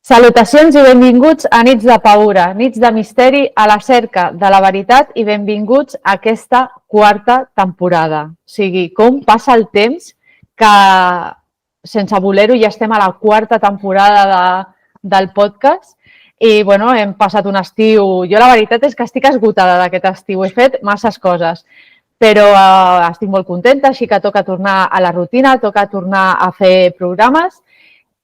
Salutacions i benvinguts a Nits de Paura, nits de misteri a la cerca de la veritat i benvinguts a aquesta quarta temporada. O sigui, com passa el temps que, sense voler-ho, ja estem a la quarta temporada del podcast i, bueno, hem passat un estiu... Jo la veritat és que estic esgotada d'aquest estiu, he fet masses coses, però estic molt contenta, així que toca tornar a la rutina, toca tornar a fer programes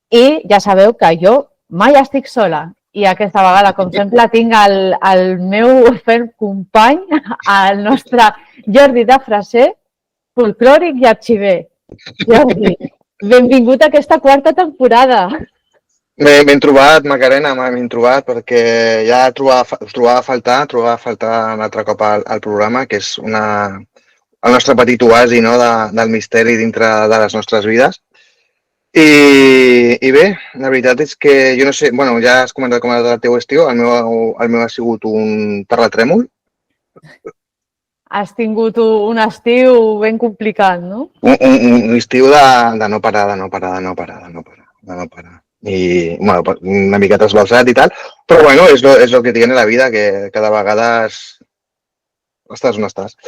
i ja sabeu que jo mai estic sola i aquesta vegada, com sempre, tinc el meu ferm company, el nostre Jordi de Fraser, folclòric i arxiver. Jordi, benvingut a aquesta quarta temporada. Ben trobat, Macarena, ben trobat, perquè ja trobava a faltar un altre cop al programa, que és el nostre petit oasi, no, del misteri dintre de les nostres vides. I bé, la veritat és que jo no sé, bueno, ja has comentat com era el teu estiu, el meu ha sigut un terratrèmol. Has tingut un estiu ben complicat, no? Un estiu de no parar. I, bueno, una mica trasbalsat i tal, però bueno, és lo que tiene la vida, que cada vegada estàs on estàs.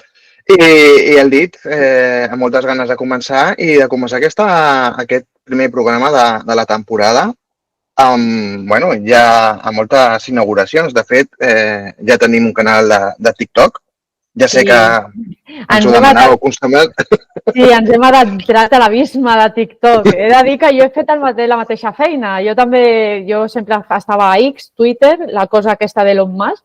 I el dit, amb moltes ganes de començar aquest primer programa de la temporada amb, ja amb moltes inauguracions. De fet, ja tenim un canal de TikTok. Ja sé que ens ho demanàveu constantment. Sí, ens hem adentrat a l'abisme de TikTok. He de dir que jo he fet la mateixa feina. Jo sempre estava a X, Twitter, la cosa aquesta d'Elon Musk,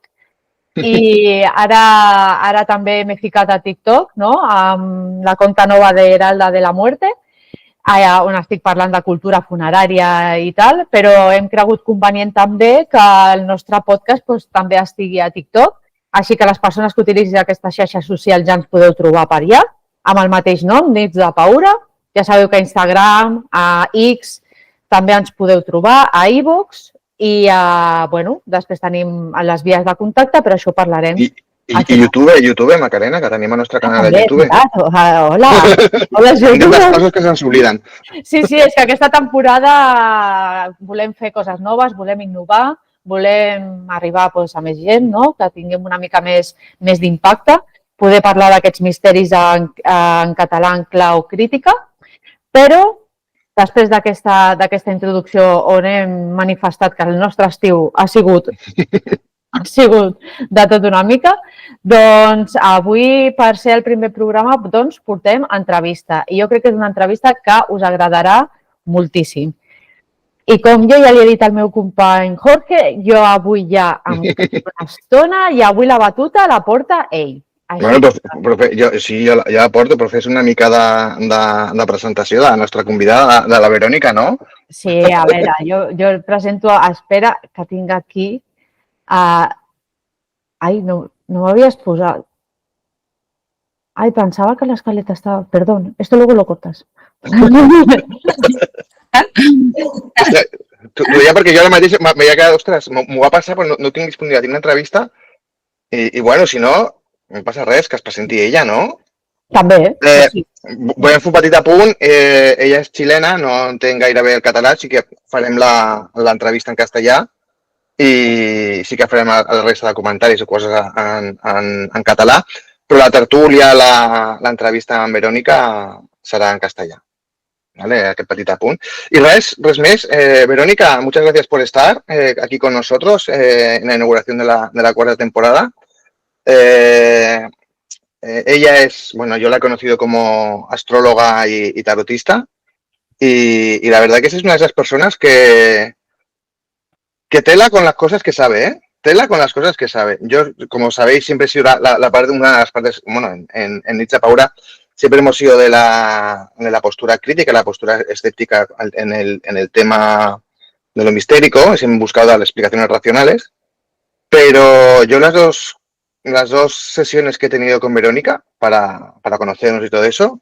i ara també m'he ficat a TikTok, no? Amb la conta nova d'Heralda de la Muerte, on estic parlant de cultura funerària i tal, però hem cregut convenient també que el nostre podcast també estigui a TikTok, així que les persones que utilitzin aquestes xarxes socials ja ens podeu trobar per allà, amb el mateix nom, Nits de Paura. Ja sabeu que a Instagram, a X, també ens podeu trobar, a iVoox, i, després tenim les vies de contacte, però això parlarem. I YouTube, Macarena, que tenim el nostre canal de YouTube. Hola, YouTube. Les coses que se'ns obliden. Sí, és que aquesta temporada volem fer coses noves, volem innovar, volem arribar a més gent, no? Que tinguem una mica més d'impacte, poder parlar d'aquests misteris en català en clau crítica, però després d'aquesta introducció on hem manifestat que el nostre estiu ha sigut de tot una mica, doncs avui, per ser el primer programa, portem entrevista. I jo crec que és una entrevista que us agradarà moltíssim. I com jo ja li he dit al meu company Jorge, jo avui ja em quedo una estona i avui la batuta la porta ell. Bueno, jo la porto, però fes una mica de presentació de la nostra convidada, de la Verònica, no? Sí, a veure, jo el presento, espera que tinc aquí... Ai, no m'havies posat... Ai, pensava que l'escaleta estava... Perdón, esto luego lo cortas. T'ho deia perquè jo ara mateix m'havia quedat, ostres, m'ho va passar, però no tinc disponibilitat, tinc una entrevista i bueno, si no, no passa res, que es presenti ella, no? També, sí. Volem fer un petit apunt, ella és xilena, no entén gaire bé el català, sí que farem l'entrevista en castellà i sí que farem la resta de comentaris o coses en català, però la tertúlia, l'entrevista amb Verònica serà en castellà. ¿Vale? Aquel petit apunt. Y res més. Verónica, muchas gracias por estar aquí con nosotros en la inauguración de la cuarta temporada. Ella es, bueno, yo la he conocido como astróloga y tarotista y la verdad que es una de esas personas que tela con las cosas que sabe, ¿eh? Tela con las cosas que sabe. Yo, como sabéis, siempre he sido una de las partes, bueno, en Nits de Paura, siempre hemos sido de la postura crítica, la postura escéptica en el tema de lo mistérico, siempre he buscado dar explicaciones racionales, pero yo las dos sesiones que he tenido con Verónica para conocernos y todo eso,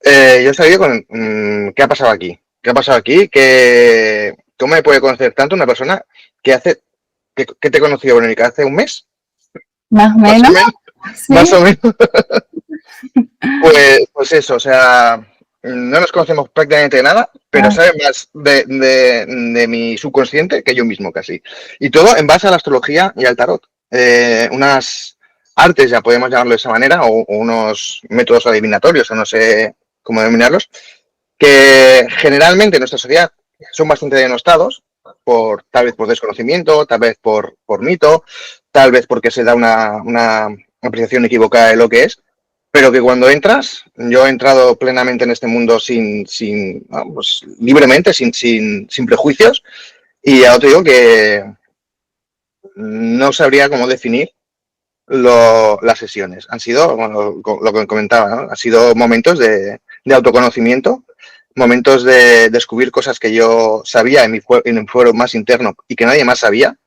yo he salido con ¿qué ha pasado aquí? ¿Qué ha pasado aquí? ¿Cómo me puede conocer tanto una persona que te he conocido, Verónica, hace un mes? Más o menos. ¿Sí? Más o menos. Pues eso, o sea, no nos conocemos prácticamente de nada, pero Ah. sabe más de mi subconsciente que yo mismo casi. Y todo en base a la astrología y al tarot. Unas artes, ya podemos llamarlo de esa manera, o unos métodos adivinatorios, o no sé cómo denominarlos, que generalmente en nuestra sociedad son bastante denostados, tal vez por desconocimiento, tal vez por mito, tal vez porque se da una apreciación equivocada de lo que es, pero que cuando entras, yo he entrado plenamente en este mundo pues, libremente, sin prejuicios, y ya te digo que no sabría cómo definir las sesiones. Han sido, bueno, lo que comentaba, ¿no? Han sido momentos de autoconocimiento, momentos de descubrir cosas que yo sabía en mi fuero más interno y que nadie más sabía,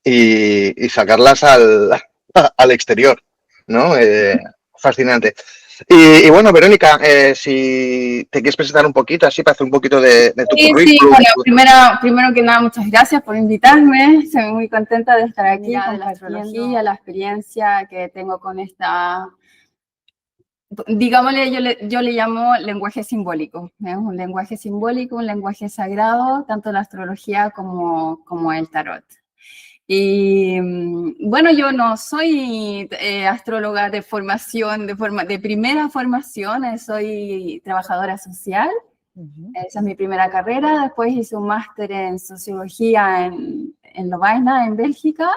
y sacarlas al exterior, ¿no? Fascinante. Y bueno, Verónica, si te quieres presentar un poquito, así para hacer un poquito de tu currículum. Sí, bueno, primero que nada, muchas gracias por invitarme. Estoy muy contenta de estar aquí con la astrología, la experiencia que tengo con esta, digámosle, yo le llamo lenguaje simbólico. Es un lenguaje simbólico, un lenguaje sagrado, tanto la astrología como el tarot. Y bueno, yo no soy astróloga de formación, de primera formación, soy trabajadora social. Esa es mi primera carrera. Después hice un máster en sociología en Lovaina, en Bélgica.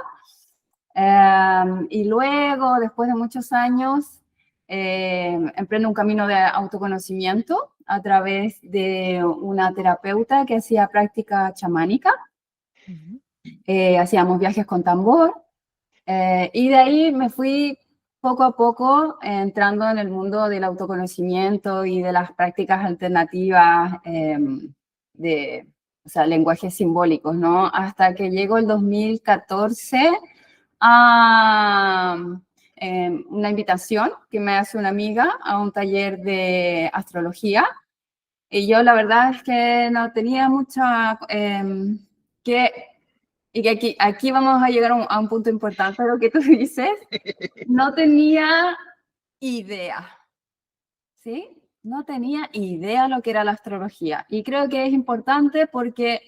Y luego, después de muchos años, emprendo un camino de autoconocimiento a través de una terapeuta que hacía práctica chamánica. Hacíamos viajes con tambor, y de ahí me fui poco a poco entrando en el mundo del autoconocimiento y de las prácticas alternativas o sea, lenguajes simbólicos, ¿no? Hasta que llegó el 2014 a una invitación que me hace una amiga a un taller de astrología. Y yo la verdad es que no tenía mucha... Y que aquí vamos a llegar a un punto importante de lo que tú dices. No tenía idea, ¿sí? No tenía idea lo que era la astrología. Y creo que es importante porque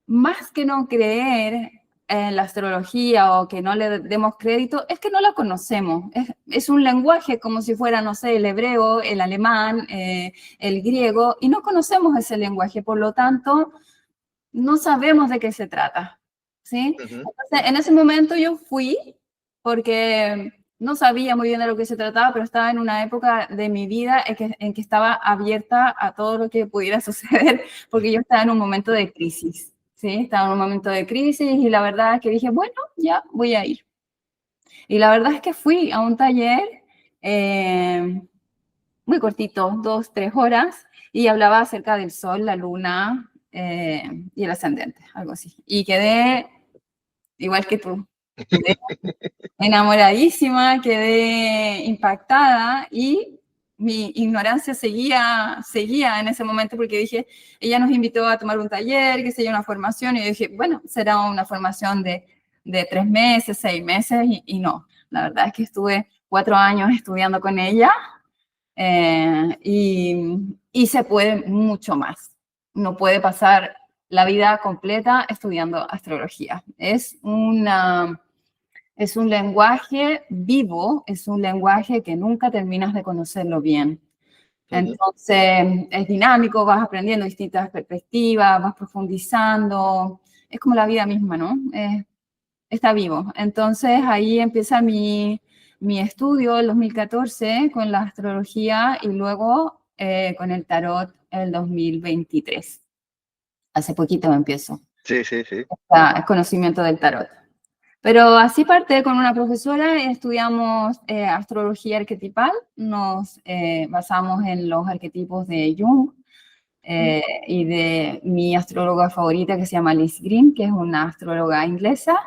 más que no creer en la astrología o que no le demos crédito, es que no la conocemos. Es un lenguaje como si fuera, no sé, el hebreo, el alemán, el griego, y no conocemos ese lenguaje. Por lo tanto, no sabemos de qué se trata, ¿sí? Entonces, en ese momento yo fui porque no sabía muy bien de lo que se trataba, pero estaba en una época de mi vida en que estaba abierta a todo lo que pudiera suceder, porque yo estaba en un momento de crisis, ¿sí? Estaba en un momento de crisis y la verdad es que dije, bueno, ya voy a ir. Y la verdad es que fui a un taller muy cortito, 2-3 horas, y hablaba acerca del sol, la luna y el ascendente, algo así. Y quedé igual que tú. Quedé enamoradísima, quedé impactada y mi ignorancia seguía en ese momento porque dije, ella nos invitó a tomar un taller, que sería una formación, y yo dije, bueno, será una formación de 3 meses, 6 meses, y no. La verdad es que estuve 4 años estudiando con ella, y se puede mucho más. No puede pasar la vida completa estudiando astrología. Es un lenguaje vivo, es un lenguaje que nunca terminas de conocerlo bien. Entonces, es dinámico, vas aprendiendo distintas perspectivas, vas profundizando, es como la vida misma, ¿no? Está vivo. Entonces, ahí empieza mi estudio el 2014 con la astrología y luego con el tarot el 2023. Hace poquito empiezo. Sí, sí, sí. El conocimiento del tarot. Pero así parte con una profesora, estudiamos astrología arquetipal, nos basamos en los arquetipos de Jung y de mi astróloga favorita que se llama Liz Green, que es una astróloga inglesa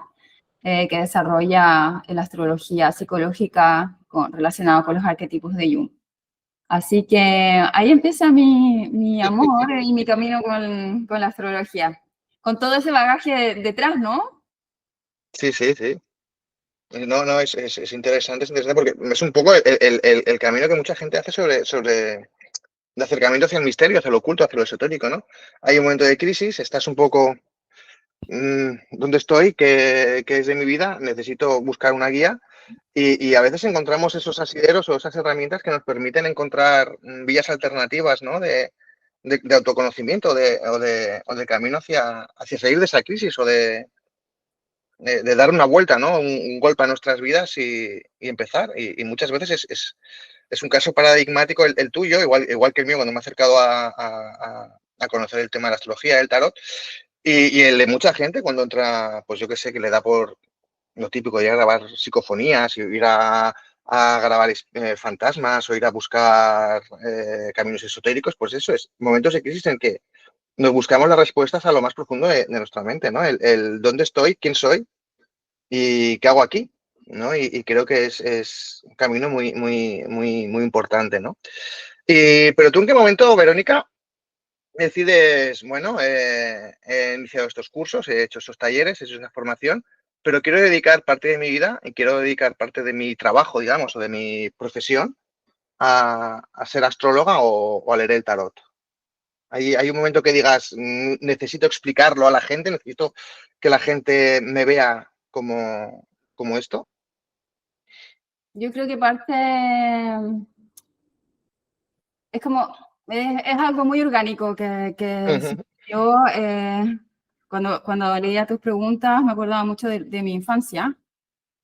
que desarrolla la astrología psicológica relacionada con los arquetipos de Jung. Así que ahí empieza mi amor y mi camino con la astrología. Con todo ese bagaje detrás, ¿no? Sí, sí, sí. No, no, es interesante porque es un poco el camino que mucha gente hace sobre acercamiento hacia el misterio, hacia lo oculto, hacia lo esotérico, ¿no? Hay un momento de crisis, estás un poco, ¿dónde estoy? ¿Qué es de mi vida? Necesito buscar una guía y a veces encontramos esos asideros o esas herramientas que nos permiten encontrar vías alternativas, ¿no? De autoconocimiento o de camino hacia salir de esa crisis o de dar una vuelta, ¿no? Un golpe a nuestras vidas y empezar. Y muchas veces es un caso paradigmático el tuyo, igual que el mío, cuando me he acercado a conocer el tema de la astrología, el tarot, y el de mucha gente cuando entra, pues yo qué sé, que le da por lo típico de ir a grabar psicofonías, y ir a grabar fantasmas o ir a buscar caminos esotéricos, pues eso es momentos de crisis en que nos buscamos las respuestas a lo más profundo de nuestra mente, ¿no? El dónde estoy, quién soy y qué hago aquí, ¿no? Y creo que es un camino muy, muy, muy, muy importante, ¿no? Pero tú, ¿en qué momento, Verónica, decides, bueno, he iniciado estos cursos, he hecho estos talleres, he hecho una formación, pero quiero dedicar parte de mi vida y quiero dedicar parte de mi trabajo, digamos, o de mi profesión a ser astróloga o a leer el tarot? Hay un momento que digas, necesito explicarlo a la gente, necesito que la gente me vea como esto. Yo creo que parte, es como, es algo muy orgánico que yo, cuando leía tus preguntas, me acordaba mucho de mi infancia,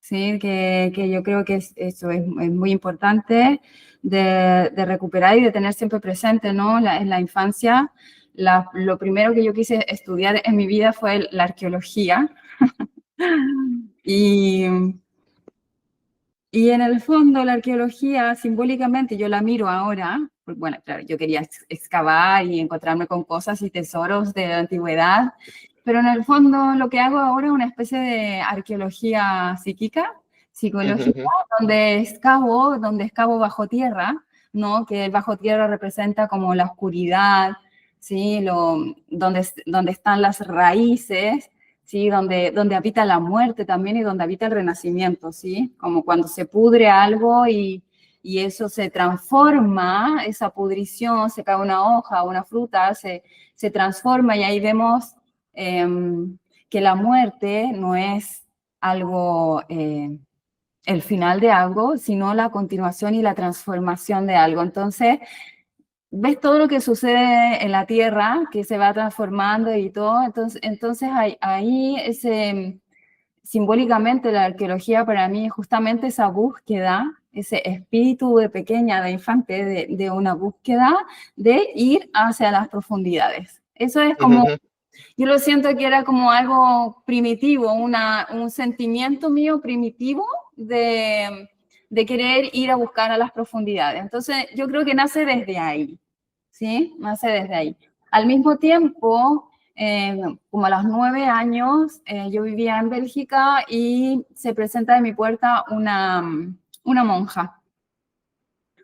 ¿sí? Que yo creo que eso es muy importante de recuperar y de tener siempre presente, ¿no? En la infancia, lo primero que yo quise estudiar en mi vida fue la arqueología. Y en el fondo la arqueología, simbólicamente, yo la miro ahora, pues, bueno, claro, yo quería excavar y encontrarme con cosas y tesoros de la antigüedad, pero en el fondo lo que hago ahora es una especie de arqueología psíquica, psicológica, donde escavo bajo tierra, ¿no? Que el bajo tierra representa como la oscuridad, ¿sí? Donde están las raíces, ¿sí? Donde habita la muerte también y donde habita el renacimiento, ¿sí? Como cuando se pudre algo y eso se transforma, esa pudrición, se cae una hoja, una fruta, se transforma y ahí vemos que la muerte no es algo, el final de algo, sino la continuación y la transformación de algo. Entonces, ves todo lo que sucede en la Tierra, que se va transformando y todo, entonces ahí simbólicamente la arqueología para mí es justamente esa búsqueda, ese espíritu de pequeña, de infante, de una búsqueda de ir hacia las profundidades. Eso es como, yo lo siento que era como algo primitivo, un sentimiento mío primitivo de querer ir a buscar a las profundidades. Entonces yo creo que nace desde ahí. ¿Sí? Nace desde ahí. Al mismo tiempo, como a los 9 años, yo vivía en Bélgica y se presenta en mi puerta una monja.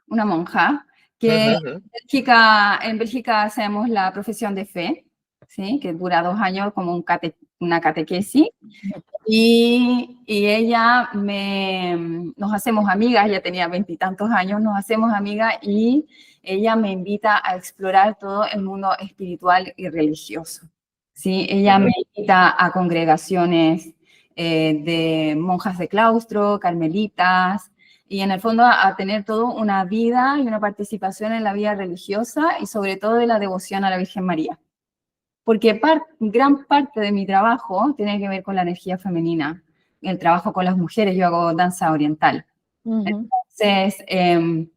Una monja que en Bélgica hacemos la profesión de fe, ¿sí? Que dura 2 años como una catequesis. Y ella nos hacemos amigas, ella tenía 20 y tantos años, nos hacemos amigas y ella me invita a explorar todo el mundo espiritual y religioso. ¿Sí? Ella me invita a congregaciones de monjas de claustro, carmelitas, y en el fondo a tener toda una vida y una participación en la vida religiosa y sobre todo de la devoción a la Virgen María. Porque gran parte de mi trabajo tiene que ver con la energía femenina, el trabajo con las mujeres, yo hago danza oriental. Entonces, en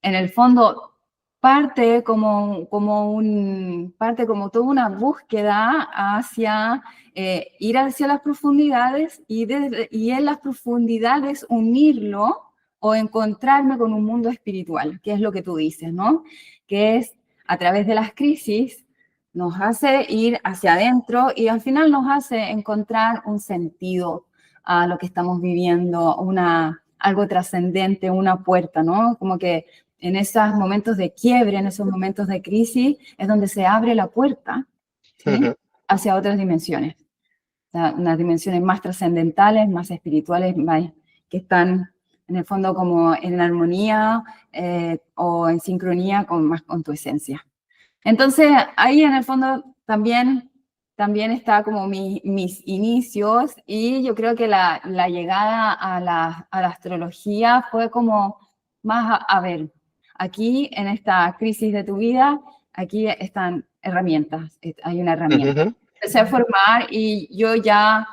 el fondo, parte como toda una búsqueda hacia ir hacia las profundidades y en las profundidades unirlo o encontrarme con un mundo espiritual, que es lo que tú dices, ¿no? Que es a través de las crisis, nos hace ir hacia adentro y al final nos hace encontrar un sentido a lo que estamos viviendo, algo trascendente, una puerta, ¿no? Como que en esos momentos de quiebre, en esos momentos de crisis, es donde se abre la puerta, ¿sí? Hacia otras dimensiones. O sea, unas dimensiones más trascendentales, más espirituales, que están en el fondo como en armonía o en sincronía más con tu esencia. Entonces, ahí en el fondo también está como mis inicios, y yo creo que la llegada a la astrología fue como más a ver, aquí en esta crisis de tu vida, aquí están herramientas, hay una herramienta. Ujú. Empecé a formar y yo ya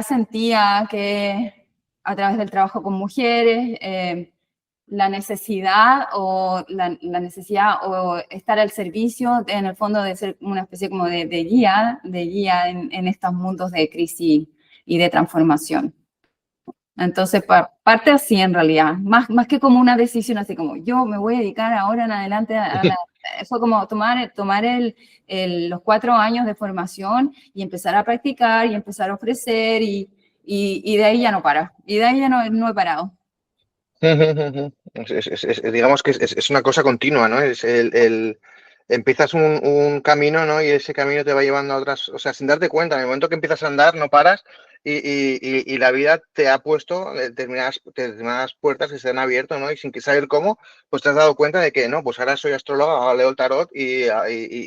sentía que a través del trabajo con mujeres, la necesidad o estar al servicio, en el fondo, de ser una especie como de guía en estos mundos de crisis y de transformación. Entonces, parte así en realidad, más que como una decisión así como yo me voy a dedicar ahora en adelante fue como tomar los 4 años de formación y empezar a practicar y empezar a ofrecer y de ahí ya no para, y de ahí ya no he parado. Digamos que es una cosa continua, ¿no? Empiezas un camino, ¿no? Y ese camino te va llevando a otras, o sea, sin darte cuenta, en el momento que empiezas a andar, no paras y la vida te ha puesto determinadas puertas que se han abierto, ¿no? Y sin que saber cómo, pues te has dado cuenta de que, no, pues ahora soy astróloga, ahora leo el tarot y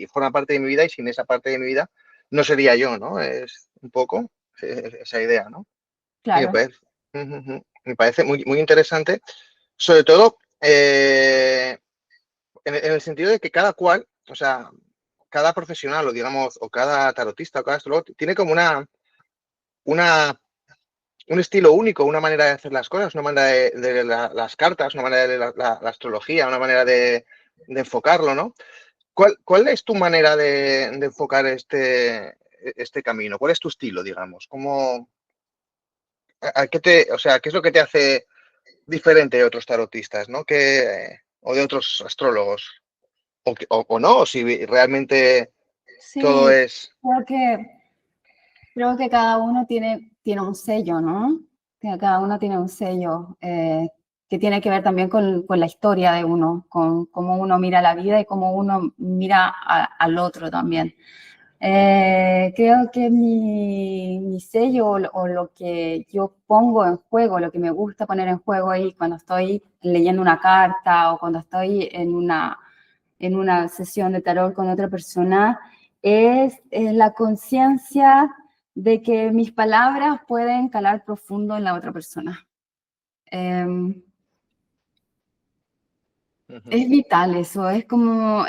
forma parte de mi vida, y sin esa parte de mi vida no sería yo, ¿no? Es un poco esa idea, ¿no? Claro. Me parece muy, muy interesante, sobre todo en el sentido de que cada cual, o sea, cada profesional, o digamos, o cada tarotista o cada astrólogo tiene como un estilo único, una manera de hacer las cosas, una manera de las cartas, una manera de la astrología, una manera de enfocarlo, ¿no? ¿Cuál es tu manera de enfocar este camino? ¿Cuál es tu estilo, digamos? O sea, ¿qué es lo que te hace diferente de otros tarotistas, ¿no? O de otros astrólogos? O no, o si realmente Sí, todo es... creo que cada uno tiene un sello, ¿no? Cada uno tiene un sello que tiene que ver también con la historia de uno, con cómo uno mira la vida y cómo uno mira al otro también. Creo que mi sello o lo que yo pongo en juego, lo que me gusta poner en juego ahí cuando estoy leyendo una carta o cuando estoy en una sesión de tarot con otra persona, es la conciencia de que mis palabras pueden calar profundo en la otra persona. Es vital eso, es como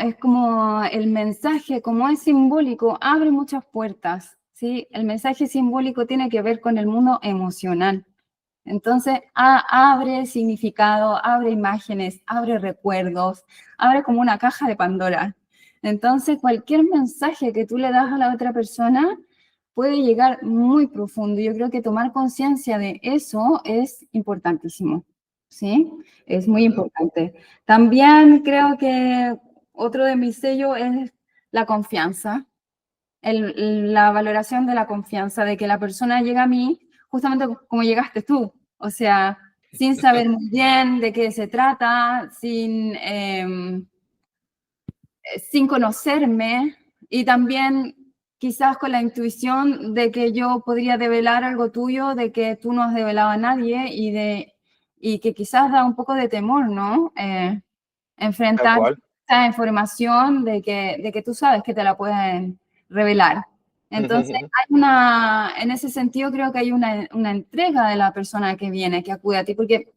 el mensaje, como es simbólico, abre muchas puertas, ¿sí? El mensaje simbólico tiene que ver con el mundo emocional. Entonces, abre significado, abre imágenes, abre recuerdos, abre como una caja de Pandora. Entonces, cualquier mensaje que tú le das a la otra persona puede llegar muy profundo. Yo creo que tomar conciencia de eso es importantísimo, ¿sí? Es muy importante. También creo que otro de mis sellos es la confianza, la valoración de la confianza, de que la persona llega a mí justamente como llegaste tú, o sea, sin saber muy bien de qué se trata, sin conocerme, y también quizás con la intuición de que yo podría develar algo tuyo, de que tú no has develado a nadie, y que quizás da un poco de temor, ¿no? Tal Enfrentar cual. esa información de que tú sabes que te la pueden revelar. Entonces, en ese sentido creo que hay una entrega de la persona que viene, que acude a ti, porque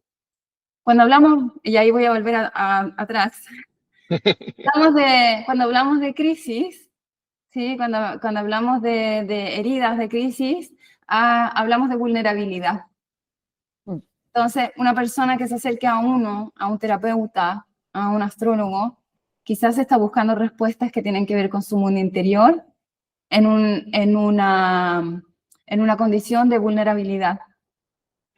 cuando hablamos, y ahí voy a volver atrás, cuando hablamos de crisis, ¿sí? Cuando hablamos de heridas de crisis, hablamos de vulnerabilidad. Entonces, una persona que se acerque a uno, a un terapeuta, a un astrólogo, quizás está buscando respuestas que tienen que ver con su mundo interior en una condición de vulnerabilidad.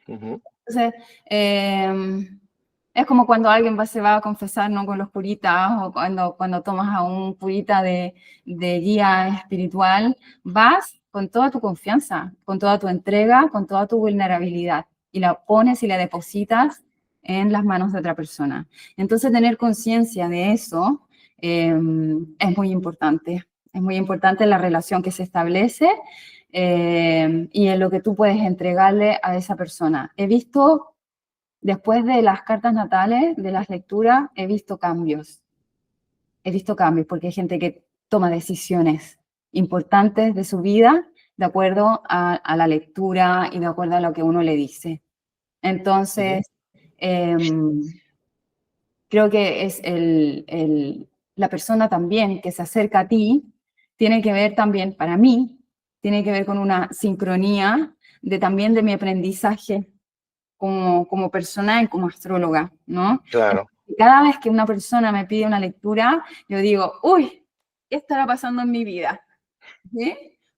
Entonces, es como cuando alguien se va a confesar, ¿no?, con los puritas, o cuando tomas a un purita de guía espiritual, vas con toda tu confianza, con toda tu entrega, con toda tu vulnerabilidad, y la pones y la depositas en las manos de otra persona. Entonces, tener conciencia de eso es muy importante. Es muy importante la relación que se establece y en lo que tú puedes entregarle a esa persona. He visto después de las cartas natales, de las lecturas, he visto cambios. He visto cambios porque hay gente que toma decisiones importantes de su vida de acuerdo a la lectura y de acuerdo a lo que uno le dice. Entonces, creo que es la persona también que se acerca a ti, tiene que ver también, para mí, tiene que ver con una sincronía también de mi aprendizaje como persona y como astróloga, ¿no? Claro. Cada vez que una persona me pide una lectura, yo digo, uy, ¿qué estará pasando en mi vida? ¿Sí?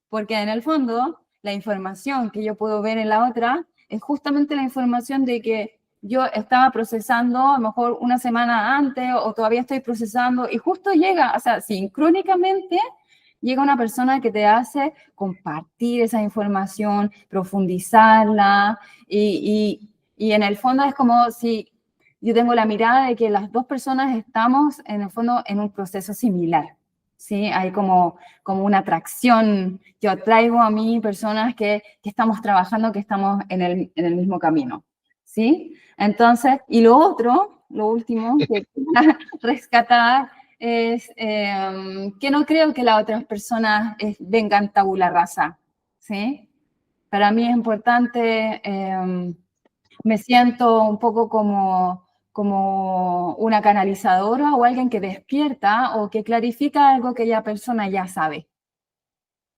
Porque en el fondo, la información que yo puedo ver en la otra es justamente la información de que yo estaba procesando a lo mejor una semana antes o todavía estoy procesando y justo llega, o sea, sincrónicamente llega una persona que te hace compartir esa información, profundizarla y en el fondo es como si yo tengo la mirada de que las dos personas estamos en el fondo en un proceso similar. ¿Sí? Hay como una atracción. Yo atraigo a mí personas que estamos trabajando, que estamos en el mismo camino. ¿Sí? Entonces, y lo último que quiero rescatar es que no creo que las otras personas vengan tabula rasa. ¿Sí? Para mí es importante, me siento un poco como una canalizadora o alguien que despierta o que clarifica algo que la persona ya sabe.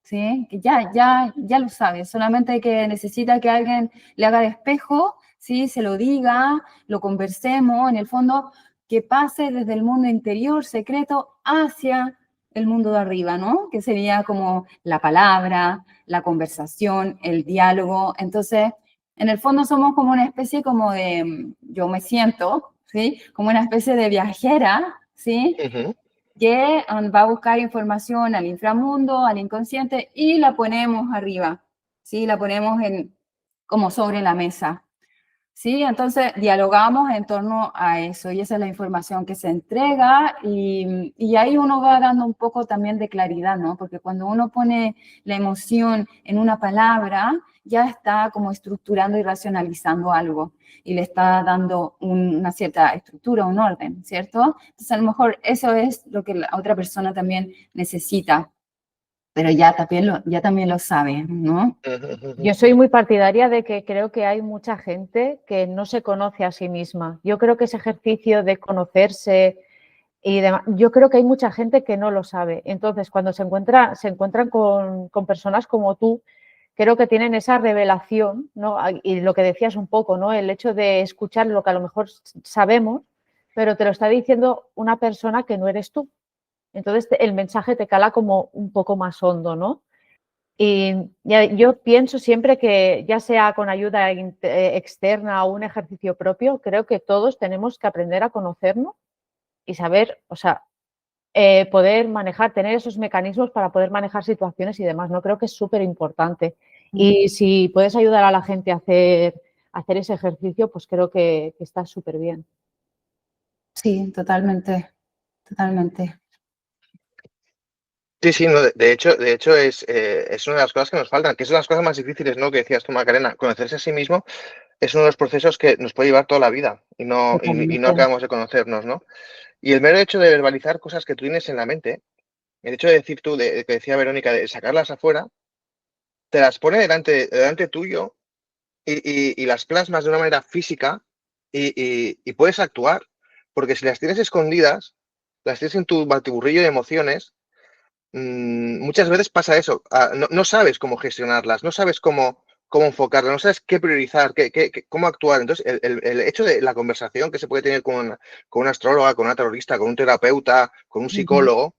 ¿Sí? Que ya lo sabe, solamente que necesita que alguien le haga de espejo, ¿sí? Se lo diga, lo conversemos, en el fondo, que pase desde el mundo interior secreto hacia el mundo de arriba, ¿no? Que sería como la palabra, la conversación, el diálogo. Entonces, en el fondo somos como una especie como de, yo me siento, ¿sí? Como una especie de viajera, ¿sí? Que va a buscar información al inframundo, al inconsciente, y la ponemos arriba, ¿sí? La ponemos como sobre la mesa, ¿sí? Entonces, dialogamos en torno a eso, y esa es la información que se entrega, y ahí uno va dando un poco también de claridad, ¿no? Porque cuando uno pone la emoción en una palabra, ya está como estructurando y racionalizando algo, y le está dando una cierta estructura, un orden, ¿cierto? Entonces, a lo mejor eso es lo que la otra persona también necesita, pero ya también lo sabe, ¿no? Yo soy muy partidaria de que creo que hay mucha gente que no se conoce a sí misma. Yo creo que ese ejercicio de conocerse y demás, yo creo que hay mucha gente que no lo sabe. Entonces, cuando se encuentran con personas como tú, creo que tienen esa revelación, ¿no? Y lo que decías un poco, ¿no? El hecho de escuchar lo que a lo mejor sabemos, pero te lo está diciendo una persona que no eres tú. Entonces, el mensaje te cala como un poco más hondo, ¿no? Y yo pienso siempre que, ya sea con ayuda externa o un ejercicio propio, creo que todos tenemos que aprender a conocernos y saber, o sea, poder manejar, tener esos mecanismos para poder manejar situaciones y demás, ¿no? Creo que es súper importante. Y si puedes ayudar a la gente a hacer ese ejercicio, pues creo que está súper bien. Sí, totalmente, totalmente. Sí, no, de hecho es una de las cosas que nos faltan, que es una de las cosas más difíciles, ¿no? Que decías tú, Macarena, conocerse a sí mismo es uno de los procesos que nos puede llevar toda la vida y no Totalmente. acabamos de conocernos, ¿no? Y el mero hecho de verbalizar cosas que tú tienes en la mente, el hecho de decir tú, que decía Verónica, de sacarlas afuera, te las pone delante tuyo y las plasmas de una manera física y puedes actuar, porque si las tienes escondidas, las tienes en tu batiburrillo de emociones, muchas veces pasa eso, no sabes cómo gestionarlas, no sabes cómo enfocarlas, no sabes qué priorizar, cómo actuar. Entonces, el hecho de la conversación que se puede tener con una astróloga, con una terrorista, con un terapeuta, con un psicólogo,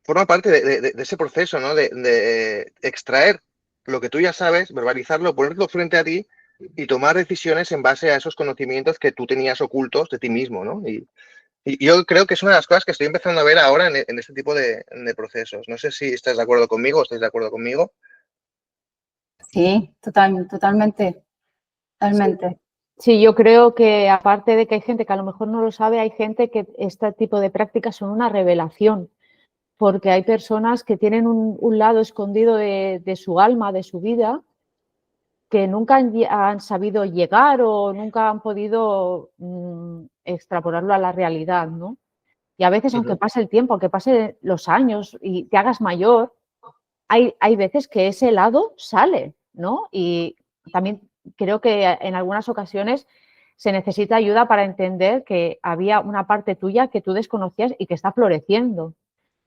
forma parte de ese proceso, ¿no? De extraer lo que tú ya sabes, verbalizarlo, ponerlo frente a ti y tomar decisiones en base a esos conocimientos que tú tenías ocultos de ti mismo, ¿no? Y yo creo que es una de las cosas que estoy empezando a ver ahora en este tipo de procesos. No sé si estás de acuerdo conmigo o estáis de acuerdo conmigo. Sí, totalmente, totalmente. Sí, yo creo que aparte de que hay gente que a lo mejor no lo sabe, hay gente que este tipo de prácticas son una revelación, porque hay personas que tienen un lado escondido de su alma, de su vida, que nunca han sabido llegar o nunca han podido extrapolarlo a la realidad, ¿no? Y a veces, aunque pase el tiempo, aunque pasen los años y te hagas mayor, hay veces que ese lado sale, ¿no? Y también creo que en algunas ocasiones se necesita ayuda para entender que había una parte tuya que tú desconocías y que está floreciendo.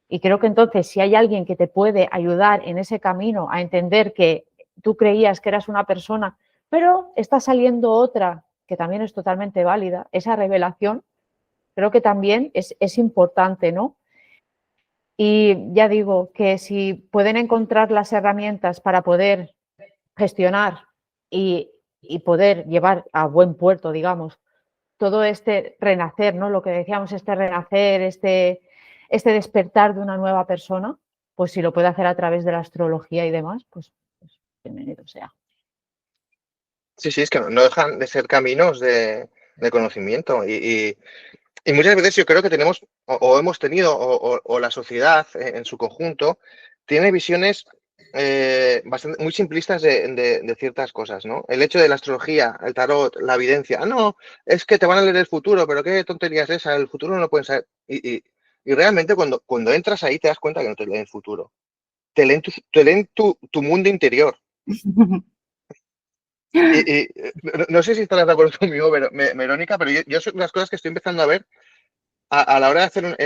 Y creo que entonces, si hay alguien que te puede ayudar en ese camino a entender que tú creías que eras una persona, pero está saliendo otra que también es totalmente válida, esa revelación, creo que también es importante, ¿no? Y ya digo que si pueden encontrar las herramientas para poder gestionar y poder llevar a buen puerto, digamos, todo este renacer, ¿no? Lo que decíamos, este renacer, este despertar de una nueva persona, pues si lo puede hacer a través de la astrología y demás, pues bienvenido sea. Sí, es que no dejan de ser caminos de conocimiento y muchas veces yo creo que tenemos o hemos tenido o la sociedad en su conjunto tiene visiones muy simplistas de ciertas cosas, ¿no? El hecho de la astrología, el tarot, la evidencia, no, es que te van a leer el futuro, pero qué tontería es esa, el futuro no lo pueden saber. Y realmente cuando entras ahí te das cuenta que no te leen el futuro, te leen tu mundo interior. No sé si estarás de acuerdo conmigo, Verónica, pero yo son las cosas que estoy empezando a ver a la hora de hacer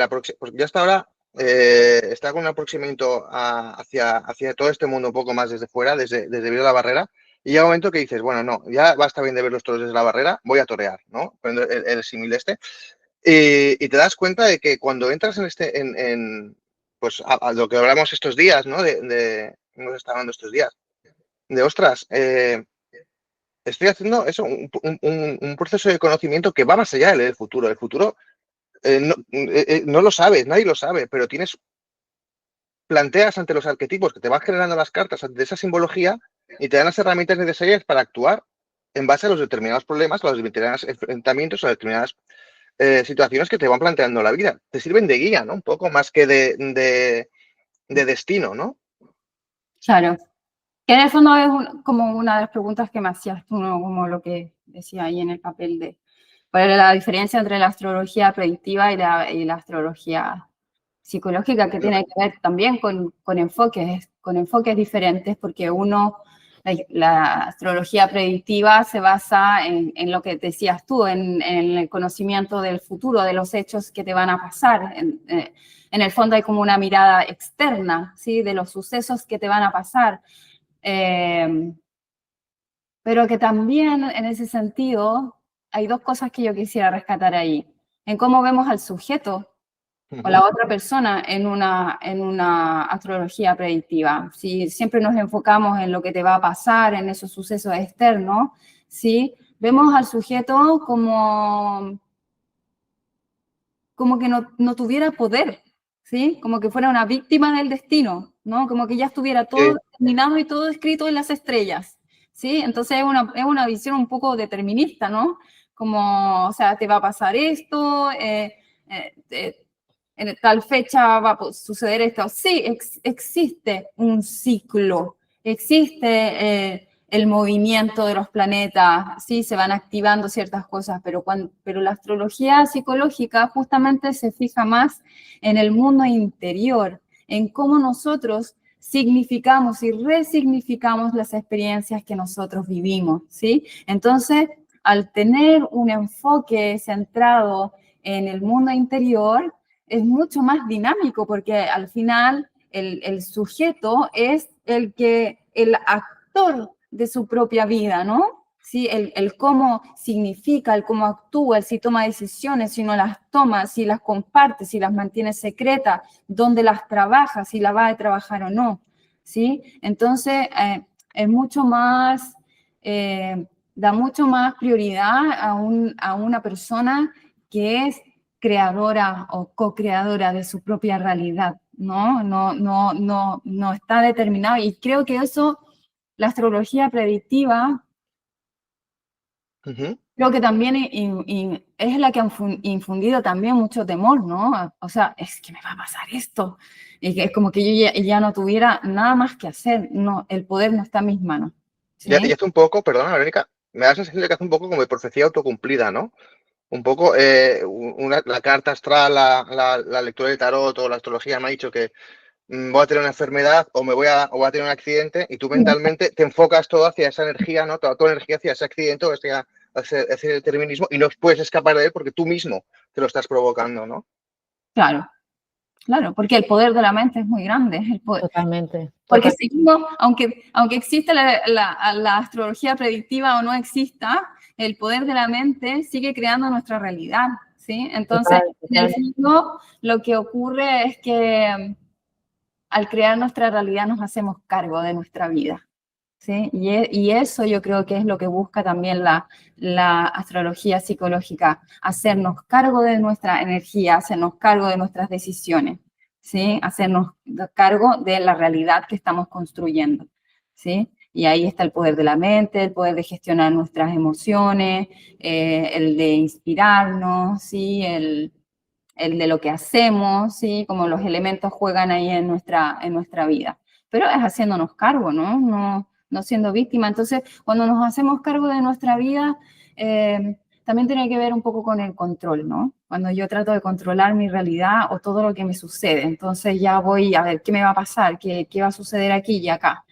porque yo hasta ahora estaba con un aproximamiento hacia todo este mundo un poco más desde fuera, desde Viva la Barrera, y llega un momento que dices, bueno, no, ya basta bien de ver los toros desde la barrera, voy a torear, ¿no? Poniendo el símil y te das cuenta de que cuando entras pues a lo que hablamos estos días, ¿no? Hemos estado hablando estos días, de ostras, estoy haciendo eso, un proceso de conocimiento que va más allá del futuro. El futuro no lo sabes, nadie lo sabe, pero planteas ante los arquetipos que te van generando las cartas, ante esa simbología, y te dan las herramientas necesarias para actuar en base a los determinados problemas, a los determinados enfrentamientos, a las determinadas situaciones que te van planteando la vida. Te sirven de guía, ¿no? Un poco más que de destino, ¿no? Claro. Que en el fondo es como una de las preguntas que me hacías tú, ¿no? Como lo que decía ahí en el papel de cuál era la diferencia entre la astrología predictiva y la astrología psicológica, que tiene que ver también con enfoques diferentes, porque la astrología predictiva se basa en lo que decías tú, en el conocimiento del futuro, de los hechos que te van a pasar. En el fondo hay como una mirada externa, ¿sí? De los sucesos que te van a pasar. Pero que también en ese sentido hay dos cosas que yo quisiera rescatar ahí. En cómo vemos al sujeto o la otra persona en una astrología predictiva. Si siempre nos enfocamos en lo que te va a pasar, en esos sucesos externos, ¿sí? Vemos al sujeto como que no tuviera poder, ¿sí? Como que fuera una víctima del destino, ¿no? Como que ya estuviera todo determinado y todo escrito en las estrellas, ¿sí? Entonces es una visión un poco determinista, ¿no? Como, o sea, te va a pasar esto, en tal fecha va a suceder esto. Sí, existe un ciclo, existe el movimiento de los planetas, sí, se van activando ciertas cosas, pero la astrología psicológica justamente se fija más en el mundo interior, en cómo nosotros significamos y resignificamos las experiencias que nosotros vivimos, ¿sí? Entonces, al tener un enfoque centrado en el mundo interior, es mucho más dinámico, porque al final el sujeto es el actor de su propia vida, ¿no? ¿Sí? El cómo significa, el cómo actúa, el si toma decisiones, si no las toma, si las comparte, si las mantiene secretas, dónde las trabaja, si las va a trabajar o no, ¿sí? Entonces, es mucho más, da mucho más prioridad a una persona que es creadora o co-creadora de su propia realidad, ¿no? No está determinado. Y creo que eso, la astrología predictiva, creo que también es la que ha infundido también mucho temor, ¿no? O sea, es que me va a pasar esto. Y que es como que yo ya no tuviera nada más que hacer. No, el poder no está en mis manos, ¿sí? Y hace un poco, perdona, Verónica, me da la sensación de que hace un poco como de profecía autocumplida, ¿no? Un poco, la carta astral, la lectura del tarot o la astrología me ha dicho que voy a tener una enfermedad o o voy a tener un accidente y tú mentalmente te enfocas todo hacia esa energía, ¿no? Toda tu energía hacia ese accidente o hacia el determinismo y no puedes escapar de él porque tú mismo te lo estás provocando, ¿no? Claro, claro, porque el poder de la mente es muy grande. El poder, Totalmente. porque Total. seguimos, aunque exista la astrología predictiva o no exista, el poder de la mente sigue creando nuestra realidad, ¿sí? Entonces, Total, en el total. fondo, lo que ocurre es que al crear nuestra realidad nos hacemos cargo de nuestra vida, ¿sí? Y eso yo creo que es lo que busca también la astrología psicológica, hacernos cargo de nuestra energía, hacernos cargo de nuestras decisiones, ¿sí? Hacernos cargo de la realidad que estamos construyendo, ¿sí? Y ahí está el poder de la mente, el poder de gestionar nuestras emociones, el de inspirarnos, ¿sí? El de lo que hacemos, ¿sí? Como los elementos juegan ahí en nuestra vida. Pero es haciéndonos cargo, ¿no? No siendo víctima. Entonces, cuando nos hacemos cargo de nuestra vida, también tiene que ver un poco con el control, ¿no? Cuando yo trato de controlar mi realidad o todo lo que me sucede, entonces ya voy a ver qué me va a pasar, qué va a suceder aquí y acá.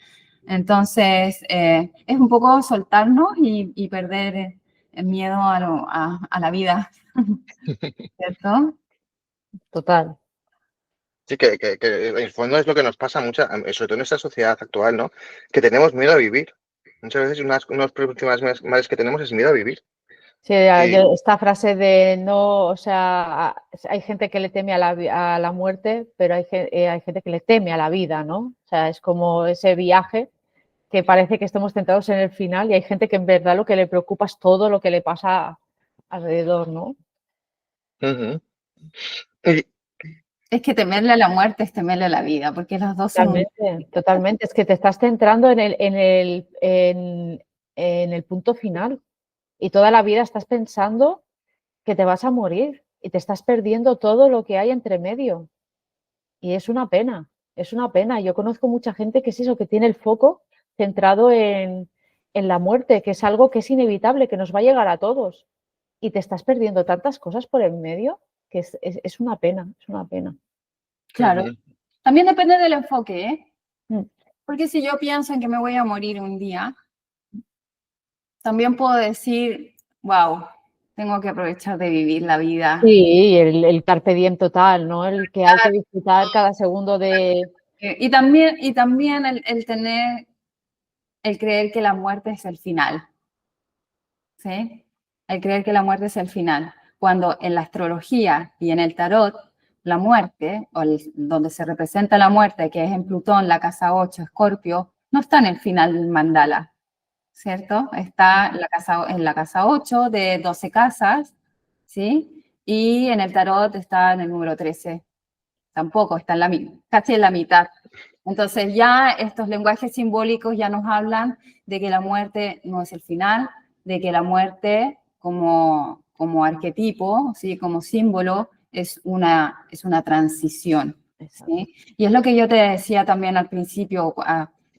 Entonces, es un poco soltarnos y perder el miedo a la vida, ¿cierto? Total. Sí, que en el fondo es lo que nos pasa mucho, sobre todo en esta sociedad actual, ¿no? Que tenemos miedo a vivir. Muchas veces uno de los principales males que tenemos es miedo a vivir. Sí, Y, esta frase de no, o sea, hay gente que le teme a la muerte, pero hay gente que le teme a la vida, ¿no? O sea, es como ese viaje que parece que estamos centrados en el final y hay gente que en verdad lo que le preocupa es todo lo que le pasa alrededor, ¿no? ujú. Y- Es que temerle a la muerte es temerle a la vida, porque los dos son un... Totalmente, totalmente. Es que te estás centrando en el punto final y toda la vida estás pensando que te vas a morir y te estás perdiendo todo lo que hay entre medio. Y es una pena, es una pena. Yo conozco mucha gente que es eso, que tiene el foco centrado en la muerte, que es algo que es inevitable, que nos va a llegar a todos. Y te estás perdiendo tantas cosas por el medio que es una pena, es una pena. Claro. ujú. También depende del enfoque, ¿eh? Mm. Porque si yo pienso en que me voy a morir un día, también puedo decir, wow, tengo que aprovechar de vivir la vida. Sí, el carpe diem total, ¿no? El que hay que disfrutar cada segundo de... Y también el tener, el creer que la muerte es el final, ¿sí? El creer que la muerte es el final. Cuando en la astrología y en el tarot, la muerte, donde se representa la muerte, que es en Plutón, la casa 8, Escorpio, no está en el final del mandala, ¿cierto? Está en la casa 8 de 12 casas, ¿sí? Y en el tarot está en el número 13. Tampoco, está casi en la mitad. Entonces ya estos lenguajes simbólicos ya nos hablan de que la muerte no es el final, de que la muerte como arquetipo, ¿sí? Como símbolo, es una transición. ¿Sí? Y es lo que yo te decía también al principio,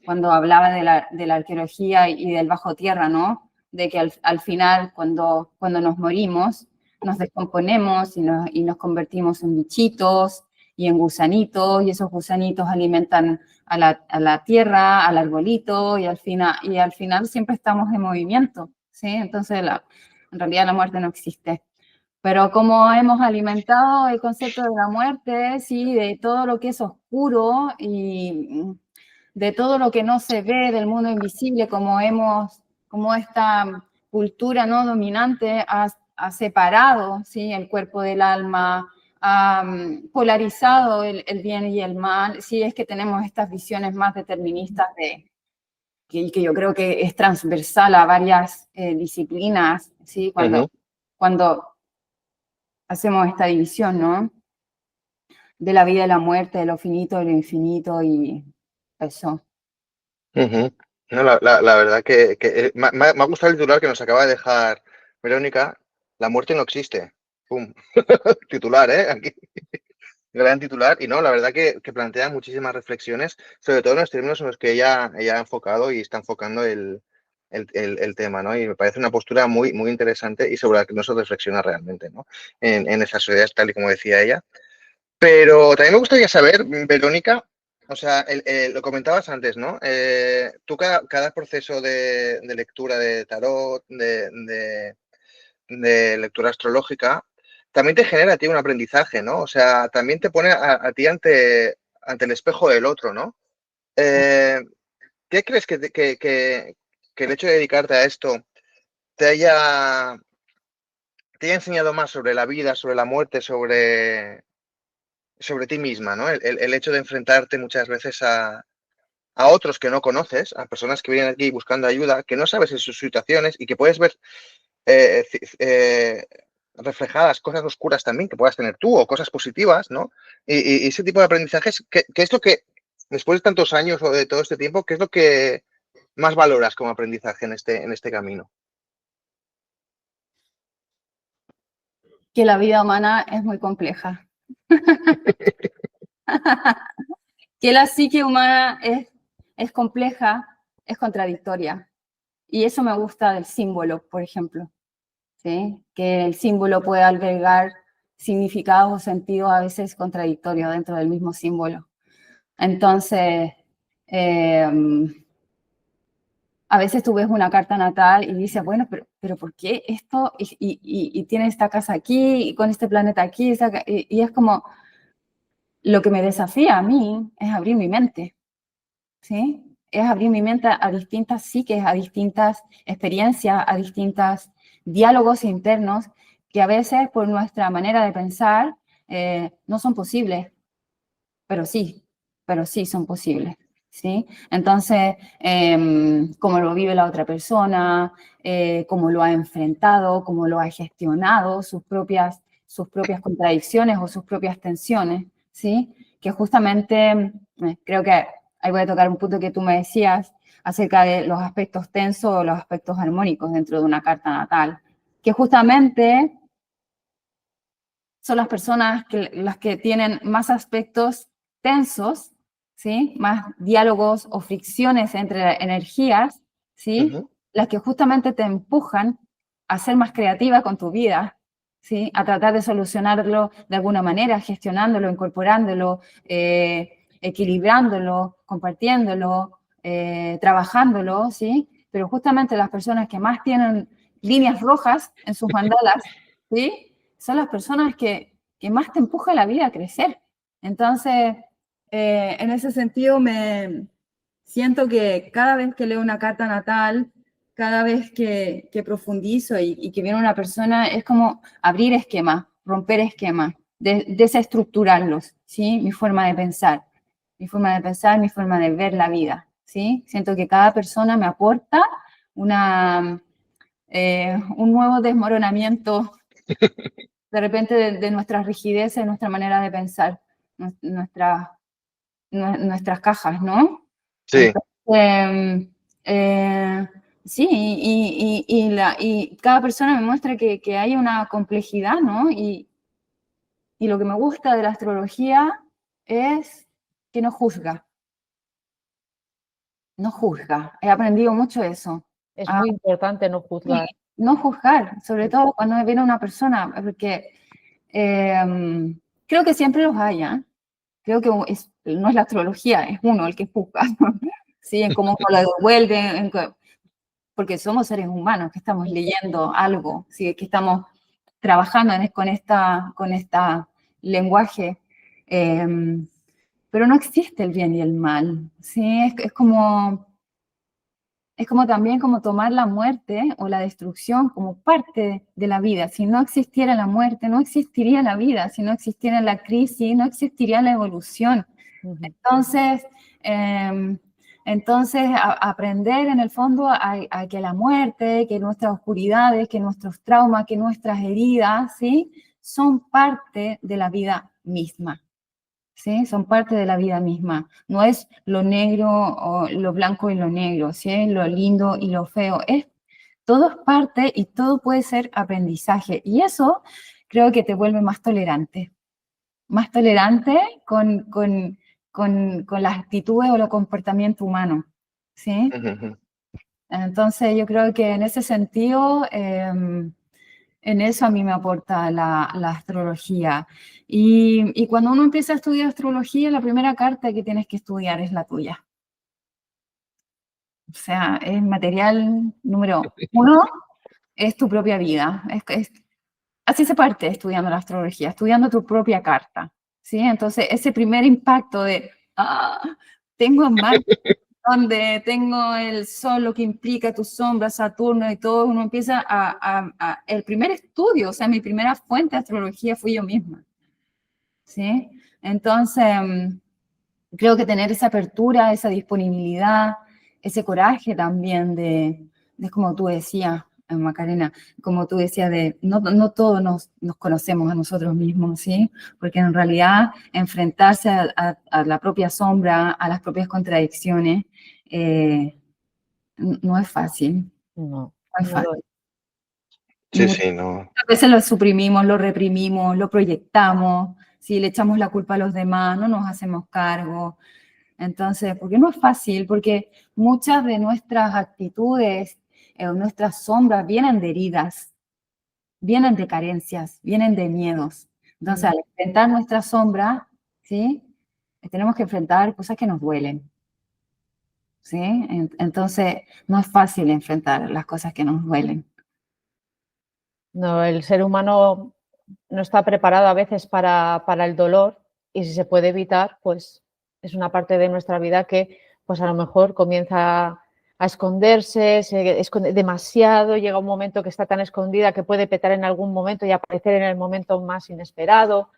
cuando hablaba de la arqueología y del bajo tierra, ¿no? De que al final, cuando nos morimos, nos descomponemos y nos convertimos en bichitos y en gusanitos, y esos gusanitos alimentan a la tierra, al arbolito, y al final siempre estamos en movimiento, ¿sí? Entonces, en realidad la muerte no existe. Pero como hemos alimentado el concepto de la muerte, sí, de todo lo que es oscuro y de todo lo que no se ve del mundo invisible, como esta cultura no dominante ha separado, ¿sí? El cuerpo del alma, ha polarizado el bien y el mal, sí, es que tenemos estas visiones más deterministas que yo creo que es transversal a varias disciplinas, ¿sí? Cuando hacemos esta división, ¿no? De la vida y la muerte, de lo finito y lo infinito y eso. Ujú. No, la verdad que me ha gustado el titular que nos acaba de dejar Verónica. La muerte no existe. Pum. Titular, ¿eh? Aquí. Gran titular. Y no, la verdad que plantea muchísimas reflexiones, sobre todo en los términos en los que ella ha enfocado y está enfocando el tema, ¿no? Y me parece una postura muy, muy interesante y sobre la que no se reflexiona realmente, ¿no? En esas sociedades, tal y como decía ella. Pero también me gustaría saber, Verónica, o sea, lo comentabas antes, ¿no? Tú cada proceso de lectura de tarot, de lectura astrológica, también te genera a ti un aprendizaje, ¿no? O sea, también te pone a ti ante el espejo del otro, ¿no? ¿Qué crees que el hecho de dedicarte a esto te haya enseñado más sobre la vida, sobre la muerte, sobre ti misma, ¿no? El hecho de enfrentarte muchas veces a otros que no conoces, a personas que vienen aquí buscando ayuda, que no sabes en sus situaciones y que puedes ver reflejadas cosas oscuras también que puedas tener tú o cosas positivas, ¿no? Y ese tipo de aprendizajes, ¿qué es lo que, después de tantos años o de todo este tiempo, qué es lo que más valoras como aprendizaje en este camino? Que la vida humana es muy compleja. Que la psique humana es compleja, es contradictoria. Y eso me gusta del símbolo, por ejemplo. ¿Sí? Que el símbolo puede albergar significados o sentidos a veces contradictorios dentro del mismo símbolo. Entonces, a veces tú ves una carta natal y dices, bueno, pero ¿por qué esto? Y tiene esta casa aquí, y con este planeta aquí, y es como, lo que me desafía a mí es abrir mi mente, ¿sí? Es abrir mi mente a distintas psiques, a distintas experiencias, a distintos diálogos internos que a veces por nuestra manera de pensar no son posibles, pero sí son posibles, ¿sí? Entonces, cómo lo vive la otra persona, cómo lo ha enfrentado, cómo lo ha gestionado, sus propias contradicciones o sus propias tensiones, ¿sí? Que justamente, creo que ahí voy a tocar un punto que tú me decías acerca de los aspectos tensos o los aspectos armónicos dentro de una carta natal, que justamente son las personas las que tienen más aspectos tensos, ¿sí? Más diálogos o fricciones entre energías, ¿sí? Uh-huh. Las que justamente te empujan a ser más creativa con tu vida, ¿sí? A tratar de solucionarlo de alguna manera, gestionándolo, incorporándolo, equilibrándolo, compartiéndolo, trabajándolo, ¿sí? Pero justamente las personas que más tienen líneas rojas en sus mandalas, ¿sí? Son las personas que más te empuja la vida a crecer. Entonces, en ese sentido, me siento que cada vez que leo una carta natal, cada vez que profundizo y que viene una persona, es como abrir esquemas, romper esquemas, desestructurarlos, ¿sí? Mi forma de pensar, mi forma de ver la vida, ¿sí? Siento que cada persona me aporta un nuevo desmoronamiento de repente de nuestras rigideces, de nuestra manera de pensar, nuestras cajas, ¿no? Sí. Entonces, sí, y cada persona me muestra que hay una complejidad, ¿no? Y lo que me gusta de la astrología es que no juzga. No juzga. He aprendido mucho eso. Es muy importante no juzgar. Sí, no juzgar, sobre todo cuando viene una persona, porque creo que siempre los hay, ¿eh? Creo que no es la astrología, es uno el que juzga, ¿sí? En cómo uno lo devuelve, porque somos seres humanos que estamos leyendo algo, ¿sí? Que estamos trabajando con esta lenguaje, pero no existe el bien y el mal, ¿sí? Es como también como tomar la muerte o la destrucción como parte de la vida. Si no existiera la muerte, no existiría la vida. Si no existiera la crisis, no existiría la evolución. Entonces, aprender en el fondo a que la muerte, que nuestras oscuridades, que nuestros traumas, que nuestras heridas, ¿sí? Son parte de la vida misma. ¿Sí? Son parte de la vida misma. No es lo negro o lo blanco y lo negro, ¿sí? Lo lindo y lo feo. Todo es parte y todo puede ser aprendizaje. Y eso creo que te vuelve más tolerante con las actitudes o los comportamientos humanos, ¿sí? Uh-huh. Entonces yo creo que en ese sentido, en eso a mí me aporta la astrología. Y cuando uno empieza a estudiar astrología, la primera carta que tienes que estudiar es la tuya. O sea, es material número 1, es tu propia vida. Así se parte estudiando la astrología, estudiando tu propia carta, ¿sí? Entonces, ese primer impacto de, tengo en Marte, donde tengo el Sol, lo que implica tu sombra, Saturno y todo, uno empieza el primer estudio, o sea, mi primera fuente de astrología fui yo misma, ¿sí? Entonces, creo que tener esa apertura, esa disponibilidad, ese coraje también de como tú decías, Macarena, como tú decías, de no todos nos conocemos a nosotros mismos, ¿sí? Porque en realidad enfrentarse a la propia sombra, a las propias contradicciones, no es fácil. No, No es no lo fácil. Sí, Muchas sí, no. veces lo suprimimos, lo reprimimos, lo proyectamos, si le echamos la culpa a los demás, no nos hacemos cargo. Entonces, ¿por qué no es fácil? Porque muchas de nuestras actitudes, nuestras sombras vienen de heridas, vienen de carencias, vienen de miedos. Entonces, al enfrentar nuestra sombra, ¿sí? Tenemos que enfrentar cosas que nos duelen, ¿sí? Entonces, no es fácil enfrentar las cosas que nos duelen. No, el ser humano no está preparado a veces para el dolor y si se puede evitar, pues es una parte de nuestra vida que pues a lo mejor comienza a esconderse, se esconde demasiado, llega un momento que está tan escondida que puede petar en algún momento y aparecer en el momento más inesperado.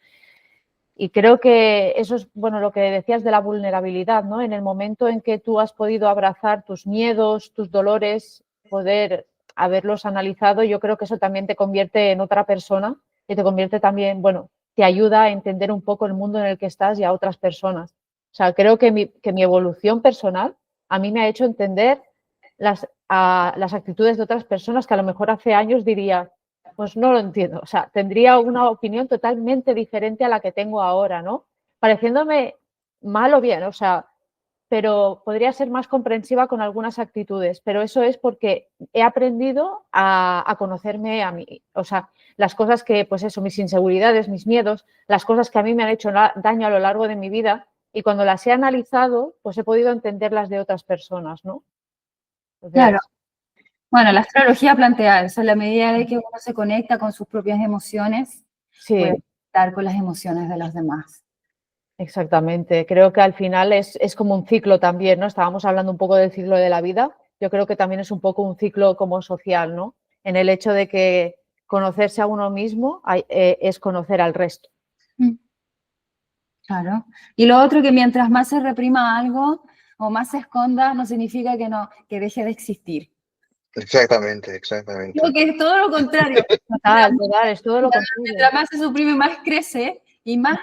Y creo que eso es, bueno, lo que decías de la vulnerabilidad, ¿no? En el momento en que tú has podido abrazar tus miedos, tus dolores, poder haberlos analizado, yo creo que eso también te convierte en otra persona y te convierte también, bueno, te ayuda a entender un poco el mundo en el que estás y a otras personas. O sea, creo que mi evolución personal a mí me ha hecho entender las actitudes de otras personas que a lo mejor hace años diría, pues no lo entiendo. O sea, tendría una opinión totalmente diferente a la que tengo ahora, ¿no? Pareciéndome mal o bien, o sea, pero podría ser más comprensiva con algunas actitudes, pero eso es porque he aprendido a conocerme a mí, o sea, las cosas que, pues eso, mis inseguridades, mis miedos, las cosas que a mí me han hecho daño a lo largo de mi vida y cuando las he analizado, pues he podido entender las de otras personas, ¿no? Entonces, Claro. Bueno, la astrología plantea eso, en la medida de que uno se conecta con sus propias emociones, puede sí, estar con las emociones de los demás. exactamente. Creo que al final es como un ciclo también, ¿no? Estábamos hablando un poco del ciclo de la vida. Yo creo que también es un poco un ciclo como social, ¿no? En el hecho de que conocerse a uno mismo es conocer al resto. Claro. Y lo otro que mientras más se reprima algo o más se esconda, no significa que deje de existir. Exactamente, exactamente. Creo que es todo lo contrario. Total, es todo lo contrario. Mientras más se suprime, más crece y más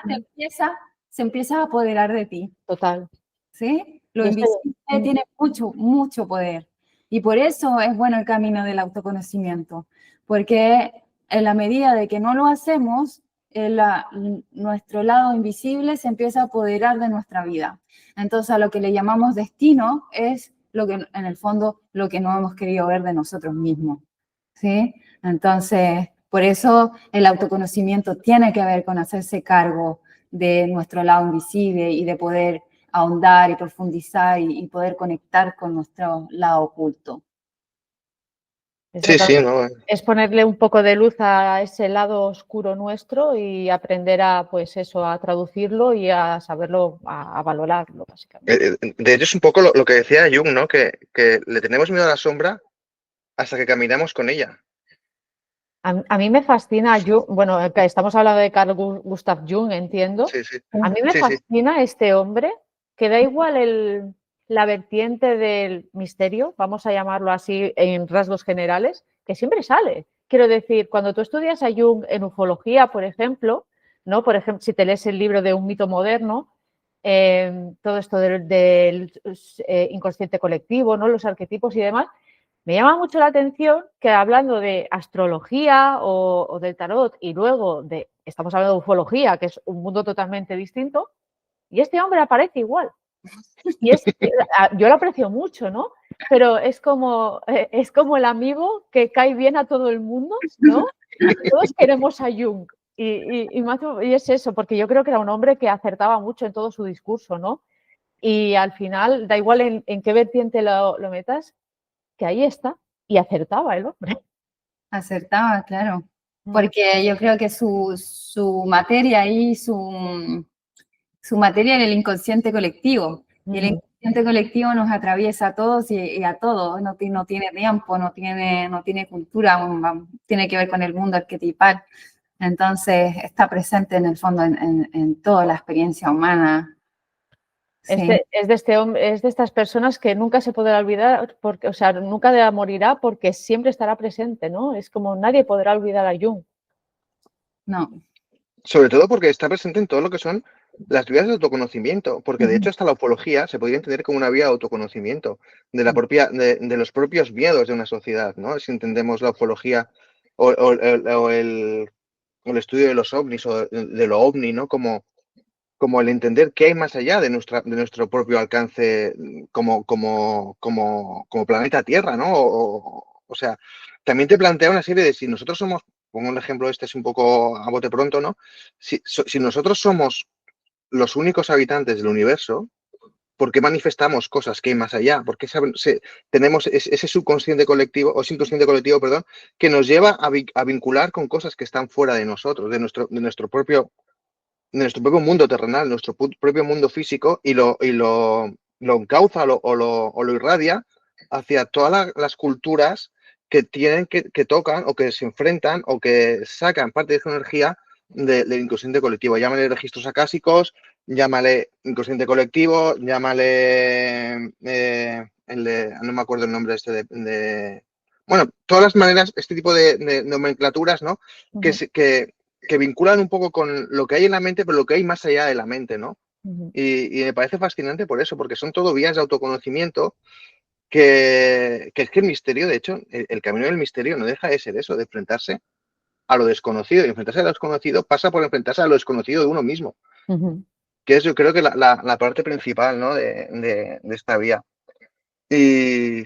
se empieza a apoderar de ti. Total. ¿Sí? Lo Y este- invisible tiene mucho, mucho poder. Y por eso es bueno el camino del autoconocimiento, porque en la medida de que no lo hacemos, nuestro lado invisible se empieza a apoderar de nuestra vida. Entonces, a lo que le llamamos destino es lo que, en el fondo, lo que no hemos querido ver de nosotros mismos. ¿Sí? Entonces, por eso el autoconocimiento tiene que ver con hacerse cargo de nuestro lado invisible y de poder ahondar y profundizar y poder conectar con nuestro lado oculto. Sí, sí, no. Es ponerle un poco de luz a ese lado oscuro nuestro y aprender a, pues eso, a traducirlo y a saberlo, a valorarlo, básicamente. De hecho, es un poco lo que decía Jung, ¿no? Que le tenemos miedo a la sombra hasta que caminamos con ella. A mí me fascina, bueno, que estamos hablando de Carl Gustav Jung, entiendo. Sí, sí. A mí me Sí, sí. fascina este hombre, que da igual la vertiente del misterio, vamos a llamarlo así en rasgos generales, que siempre sale. Quiero decir, cuando tú estudias a Jung en ufología, por ejemplo, ¿no? Por ejemplo, si te lees el libro de Un mito moderno, todo esto del inconsciente colectivo, ¿no? Los arquetipos y demás, me llama mucho la atención que hablando de astrología o del tarot y luego estamos hablando de ufología, que es un mundo totalmente distinto, y este hombre aparece igual. Y yo lo aprecio mucho, ¿no? pero es como el amigo que cae bien a todo el mundo, ¿no? Todos queremos a Jung. Y es eso, porque yo creo que era un hombre que acertaba mucho en todo su discurso, ¿no? Y al final, da igual en qué vertiente lo metas, que ahí está. Y acertaba el hombre. Acertaba, claro. Porque yo creo que su materia y su materia en el inconsciente colectivo. Y el inconsciente colectivo nos atraviesa a todos y a todos. No tiene tiempo, no tiene cultura, tiene que ver con el mundo arquetipal. Entonces está presente en el fondo en toda la experiencia humana. Sí. Es de estas personas que nunca se podrá olvidar, porque, o sea, nunca morirá porque siempre estará presente, ¿no? Es como nadie podrá olvidar a Jung. No. Sobre todo porque está presente en todo lo que son las vías de autoconocimiento, porque de hecho hasta la ufología se podría entender como una vía de autoconocimiento de la propia, de los propios miedos de una sociedad, ¿no? Si entendemos la ufología o el estudio de los ovnis o de lo ovni, ¿no? Como el entender qué hay más allá de nuestro propio alcance como planeta Tierra, ¿no? O sea, también te plantea una serie de si nosotros somos, pongo un ejemplo, este es un poco a bote pronto, ¿no? Si nosotros somos los únicos habitantes del universo, ¿por qué manifestamos cosas que hay más allá? ¿Por qué tenemos ese subconsciente colectivo, o ese inconsciente colectivo, perdón, que nos lleva a vincular con cosas que están fuera de nosotros, de nuestro propio mundo terrenal, nuestro propio mundo físico, y lo encauza o lo irradia hacia todas las culturas que tocan o que se enfrentan o que sacan parte de su energía del inconsciente colectivo? Llámale registros acásicos, llámale inconsciente colectivo, llámale no me acuerdo el nombre bueno, todas las maneras, este tipo de nomenclaturas, ¿no? Que vinculan un poco con lo que hay en la mente, pero lo que hay más allá de la mente, ¿no? Y me parece fascinante por eso, porque son todo vías de autoconocimiento que es que el misterio, de hecho, el camino del misterio no deja de ser eso, de enfrentarse a lo desconocido. Y enfrentarse a lo desconocido pasa por enfrentarse a lo desconocido de uno mismo, que es, yo creo que la parte principal, ¿no? de esta vía. Y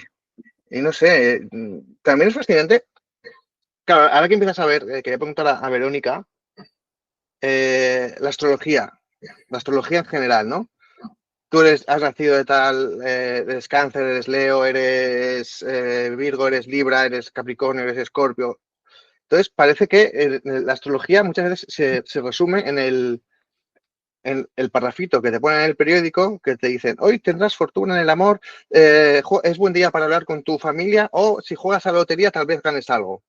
no sé, también es fascinante. Claro, ahora que empiezas a ver, quería preguntar a Verónica, la astrología en general, ¿no? Tú has nacido de tal, eres Cáncer, eres Leo, eres Virgo, eres Libra, eres Capricornio, eres Escorpio. Entonces, parece que la astrología muchas veces se resume en el parrafito que te ponen en el periódico, que te dicen, hoy tendrás fortuna en el amor, es buen día para hablar con tu familia, o si juegas a la lotería tal vez ganes algo.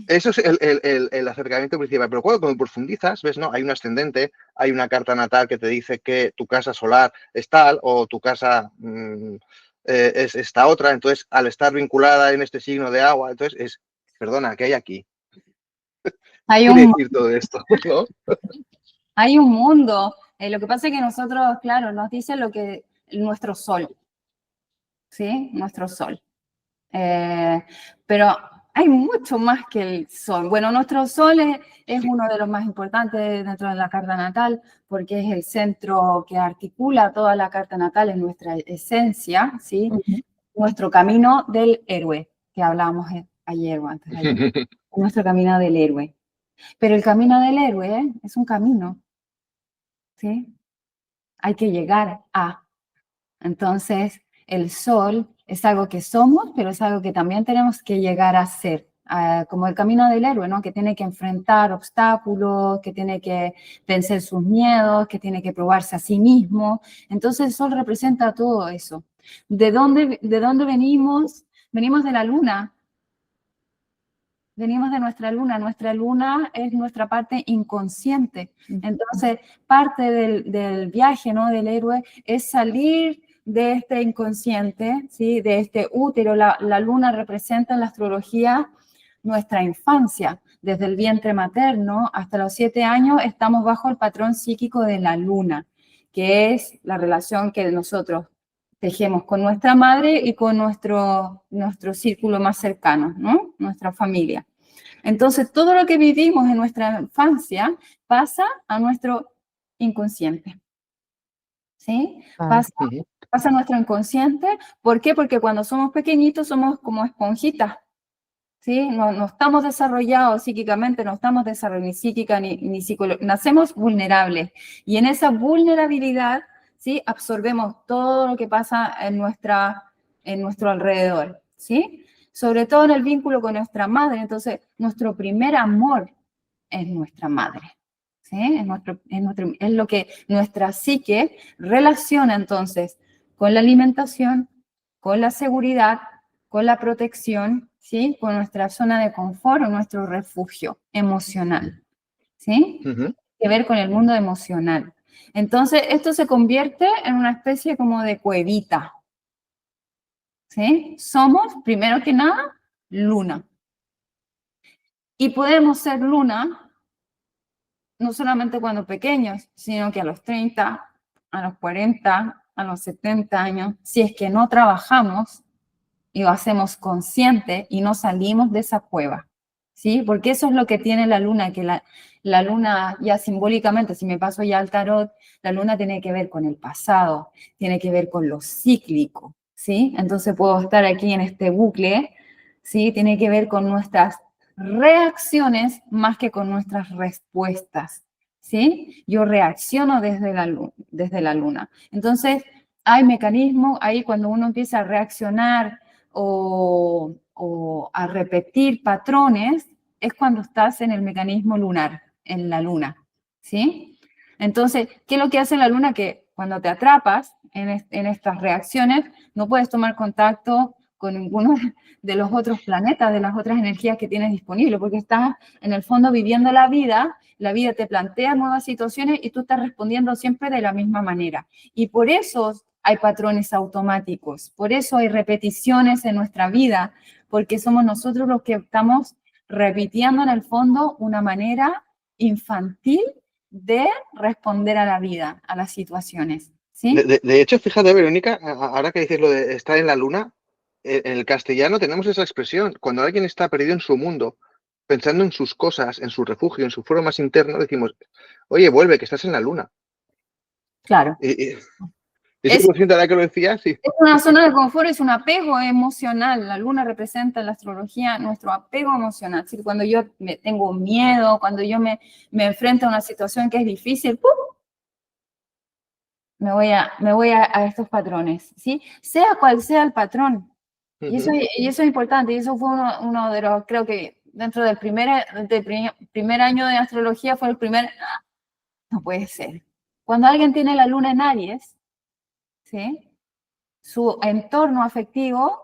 Eso es el acercamiento principal, pero cuando profundizas, ves, ¿no? Hay un ascendente, hay una carta natal que te dice que tu casa solar es tal o tu casa es esta otra, entonces al estar vinculada en este signo de agua, entonces perdona, ¿qué hay aquí? Hay ¿Qué quiere decir todo esto? ¿No? Hay un mundo. Lo que pasa es que nosotros, claro, nos dice lo que nuestro sol, ¿sí? Nuestro sol. Pero hay mucho más que el sol. Bueno, nuestro sol es uno de los más importantes dentro de la carta natal porque es el centro que articula toda la carta natal en nuestra esencia, ¿sí? Nuestro camino del héroe, que hablábamos ayer o antes de ayer. Nuestro camino del héroe. Pero el camino del héroe es un camino, ¿sí? Hay que llegar a. Entonces, el sol es algo que somos, pero es algo que también tenemos que llegar a ser. Como el camino del héroe, ¿no? Que tiene que enfrentar obstáculos, que tiene que vencer sus miedos, que tiene que probarse a sí mismo. Entonces, el sol representa todo eso. ¿De dónde venimos? Venimos de la luna. Venimos de nuestra luna. Nuestra luna es nuestra parte inconsciente. Entonces, parte del viaje, ¿no? Del héroe es salir de este inconsciente, ¿sí? De este útero. La luna representa en la astrología nuestra infancia. Desde el vientre materno hasta los 7 años estamos bajo el patrón psíquico de la luna, que es la relación que nosotros tejemos con nuestra madre y con nuestro círculo más cercano, ¿no? Nuestra familia. Entonces, todo lo que vivimos en nuestra infancia pasa a nuestro inconsciente. ¿Sí? Pasa pasa en nuestro inconsciente. ¿Por qué? Porque cuando somos pequeñitos somos como esponjitas, ¿sí? No estamos desarrollados psíquicamente, no estamos desarrollados ni psíquica ni psicológica, nacemos vulnerables. Y en esa vulnerabilidad, ¿sí? Absorbemos todo lo que pasa en nuestro alrededor, ¿sí? Sobre todo en el vínculo con nuestra madre. Entonces, nuestro primer amor es nuestra madre, ¿sí? Es lo que nuestra psique relaciona entonces con la alimentación, con la seguridad, con la protección, ¿sí? Con nuestra zona de confort o nuestro refugio emocional, ¿sí? Ujú. Que ver con el mundo emocional. Entonces, esto se convierte en una especie como de cuevita, ¿sí? Somos, primero que nada, luna. Y podemos ser luna no solamente cuando pequeños, sino que a los 30, a los 40, a los 70 años, si es que no trabajamos y lo hacemos consciente y no salimos de esa cueva, ¿sí? Porque eso es lo que tiene la luna, que la luna ya simbólicamente, si me paso ya al tarot, la luna tiene que ver con el pasado, tiene que ver con lo cíclico, ¿sí? Entonces puedo estar aquí en este bucle, ¿sí? Tiene que ver con nuestras reacciones más que con nuestras respuestas, ¿sí? Yo reacciono desde la luna. Entonces, hay mecanismos ahí cuando uno empieza a reaccionar o a repetir patrones, es cuando estás en el mecanismo lunar, en la luna, ¿sí? Entonces, ¿qué es lo que hace la luna? Que cuando te atrapas en estas reacciones, no puedes tomar contacto con ninguno de los otros planetas, de las otras energías que tienes disponibles, porque estás en el fondo viviendo la vida te plantea nuevas situaciones y tú estás respondiendo siempre de la misma manera. Y por eso hay patrones automáticos, por eso hay repeticiones en nuestra vida, porque somos nosotros los que estamos repitiendo en el fondo una manera infantil de responder a la vida, a las situaciones, ¿sí? De hecho, fíjate, Verónica, ahora que dices lo de estar en la luna, en el castellano tenemos esa expresión. Cuando alguien está perdido en su mundo, pensando en sus cosas, en su refugio, en su foro más interno, decimos, oye, vuelve, que estás en la luna. Claro. Y Es, sí, consciente ahora que lo decías, sí. es una zona de confort, es un apego emocional. La luna representa en la astrología nuestro apego emocional. ¿Sí? Cuando yo tengo miedo, cuando yo me enfrento a una situación que es difícil, ¡pum! Me voy a estos patrones, ¿sí? Sea cual sea el patrón. Y eso es importante, y eso fue uno de los, creo que dentro del primer año de astrología fue el primer, no puede ser. Cuando alguien tiene la luna en Aries, ¿sí? Su entorno afectivo,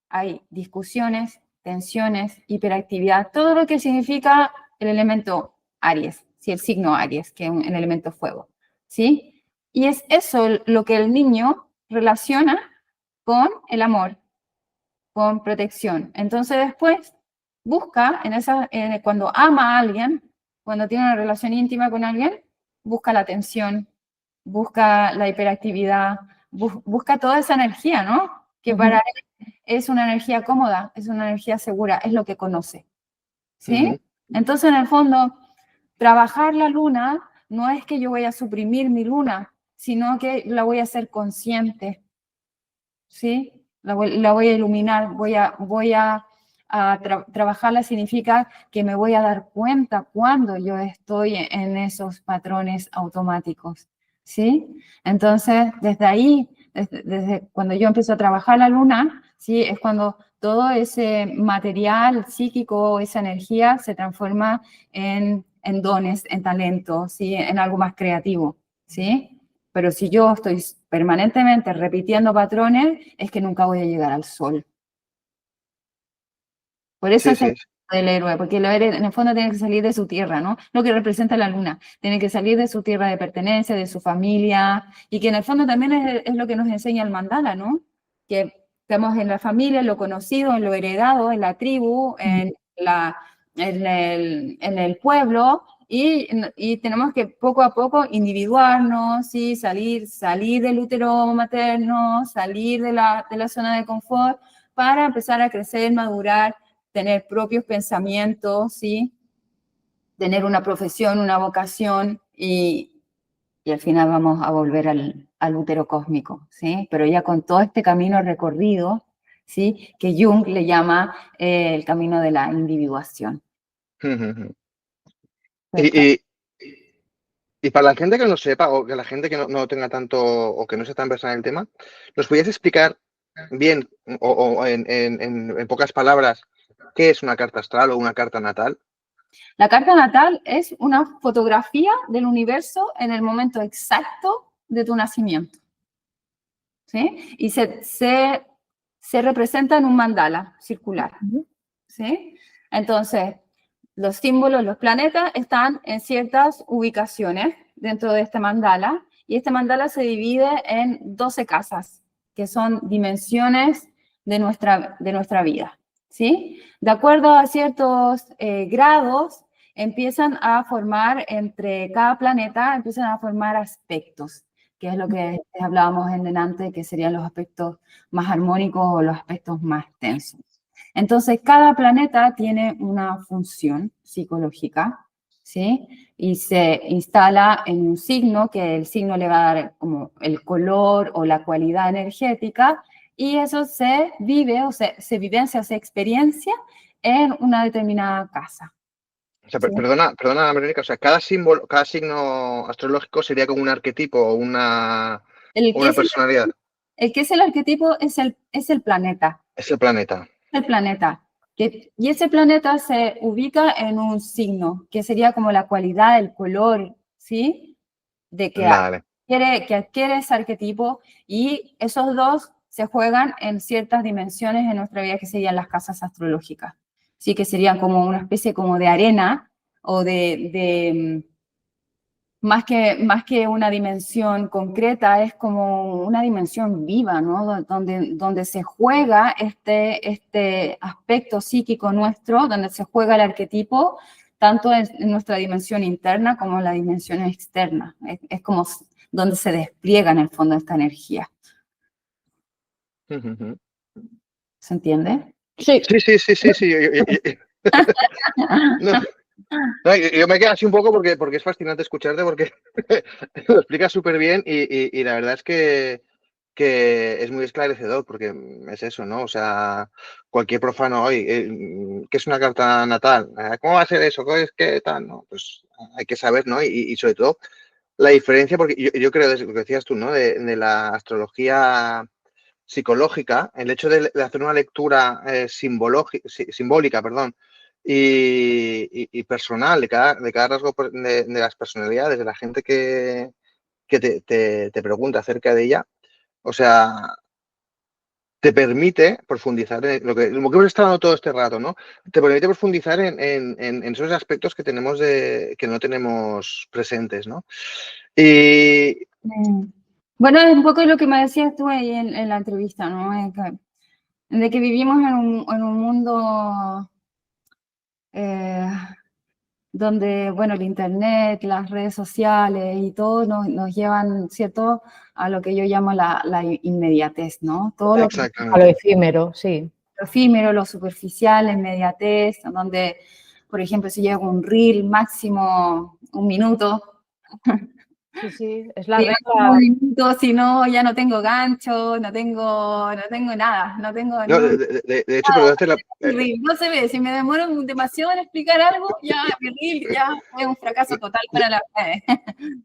hay discusiones, tensiones, hiperactividad, todo lo que significa el elemento Aries, ¿sí? El signo Aries, que es un elemento fuego, ¿sí? Y es eso lo que el niño relaciona con el amor, con protección. Entonces después busca, cuando ama a alguien, cuando tiene una relación íntima con alguien, busca la atención, busca la hiperactividad, busca toda esa energía, ¿no? Que para él es una energía cómoda, es una energía segura, es lo que conoce, ¿sí? Entonces, en el fondo, trabajar la luna no es que yo voy a suprimir mi luna, sino que la voy a hacer consciente, ¿sí? La voy a iluminar, trabajarla significa que me voy a dar cuenta cuando yo estoy en esos patrones automáticos, ¿sí? Entonces, desde ahí, desde cuando yo empiezo a trabajar la luna, ¿sí? Es cuando todo ese material psíquico, esa energía se transforma en dones, en talentos, ¿sí? En algo más creativo, ¿sí? Pero si yo estoy permanentemente repitiendo patrones, es que nunca voy a llegar al sol. Por eso es el del héroe, porque el héroe en el fondo tiene que salir de su tierra, ¿no? Lo que representa la luna. Tiene que salir de su tierra de pertenencia, de su familia, y que en el fondo también es lo que nos enseña el mandala, ¿no? Que estamos en la familia, en lo conocido, en lo heredado, en la tribu, en el pueblo, y tenemos que poco a poco individuarnos, ¿sí? salir del útero materno, salir de la zona de confort para empezar a crecer, madurar, tener propios pensamientos, ¿sí? Tener una profesión, una vocación y y al final vamos a volver al útero cósmico, ¿sí? Pero ya con todo este camino recorrido, ¿sí? Que Jung le llama el camino de la individuación. Y, y, y para la gente que no sepa, o que la gente que no tenga tanto, o que no sea tan versada en el tema, ¿nos podías explicar bien, o en pocas palabras, qué es una carta astral o una carta natal? La carta natal es una fotografía del universo en el momento exacto de tu nacimiento, ¿sí? Y se representa en un mandala circular, ¿sí? Entonces, los símbolos, los planetas están en ciertas ubicaciones dentro de este mandala, y este mandala se divide en 12 casas, que son dimensiones de nuestra vida, ¿sí? De acuerdo a ciertos grados, empiezan a formar entre cada planeta, empiezan a formar aspectos, que es lo que hablábamos en delante, que serían los aspectos más armónicos o los aspectos más tensos. Entonces, cada planeta tiene una función psicológica, ¿sí? Y se instala en un signo, que el signo le va a dar como el color o la cualidad energética, y eso se vive o se vivencia, se experiencia en una determinada casa. O sea, ¿Sí? perdona, Verónica, o sea, cada signo astrológico sería como un arquetipo o una personalidad. El que es el arquetipo es el planeta. Es el planeta. El planeta. Y ese planeta se ubica en un signo, que sería como la cualidad, el color, ¿sí? De que Vale. adquiere ese arquetipo, y esos dos se juegan en ciertas dimensiones en nuestra vida, que serían las casas astrológicas. Sí, que serían como una especie como de arena o más que una dimensión concreta, es como una dimensión viva, ¿no? Donde se juega este aspecto psíquico nuestro, donde se juega el arquetipo, tanto en nuestra dimensión interna como en la dimensión externa. Es como donde se despliega en el fondo esta energía. ¿Se entiende? Sí. Sí. No, yo me quedo así un poco porque es fascinante escucharte, porque lo explicas súper bien, y la verdad es que es muy esclarecedor, porque es eso, ¿no? O sea, cualquier profano hoy, ¿qué es una carta natal? ¿Cómo va a ser eso? ¿Qué tal? ¿No? Pues hay que saber, ¿no? Y sobre todo la diferencia, porque yo creo, lo que decías tú, ¿no? De la astrología psicológica, el hecho de hacer una lectura simbólica, perdón, y personal de cada rasgo de las personalidades, de la gente que te pregunta acerca de ella, o sea, te permite profundizar en lo que hemos estado hablando todo este rato, ¿no? Te permite profundizar en esos aspectos que no tenemos presentes, ¿no? Y Bueno, es un poco lo que me decías tú ahí en la entrevista, ¿no? De que vivimos en un mundo donde, bueno, el internet, las redes sociales y todo nos llevan, ¿cierto?, a lo que yo llamo la inmediatez, ¿no? Todo lo A lo efímero, sí. efímero, lo superficial, la inmediatez, donde, por ejemplo, si llego un reel, máximo 1 minuto. Sí, es la Sí, regla. 1 minuto, si no, ya no tengo gancho, no tengo nada, no tengo no, ni un de hecho, pero reel, no se ve. Si me demoro demasiado en explicar algo, ya mi reel ya es un fracaso total para las redes.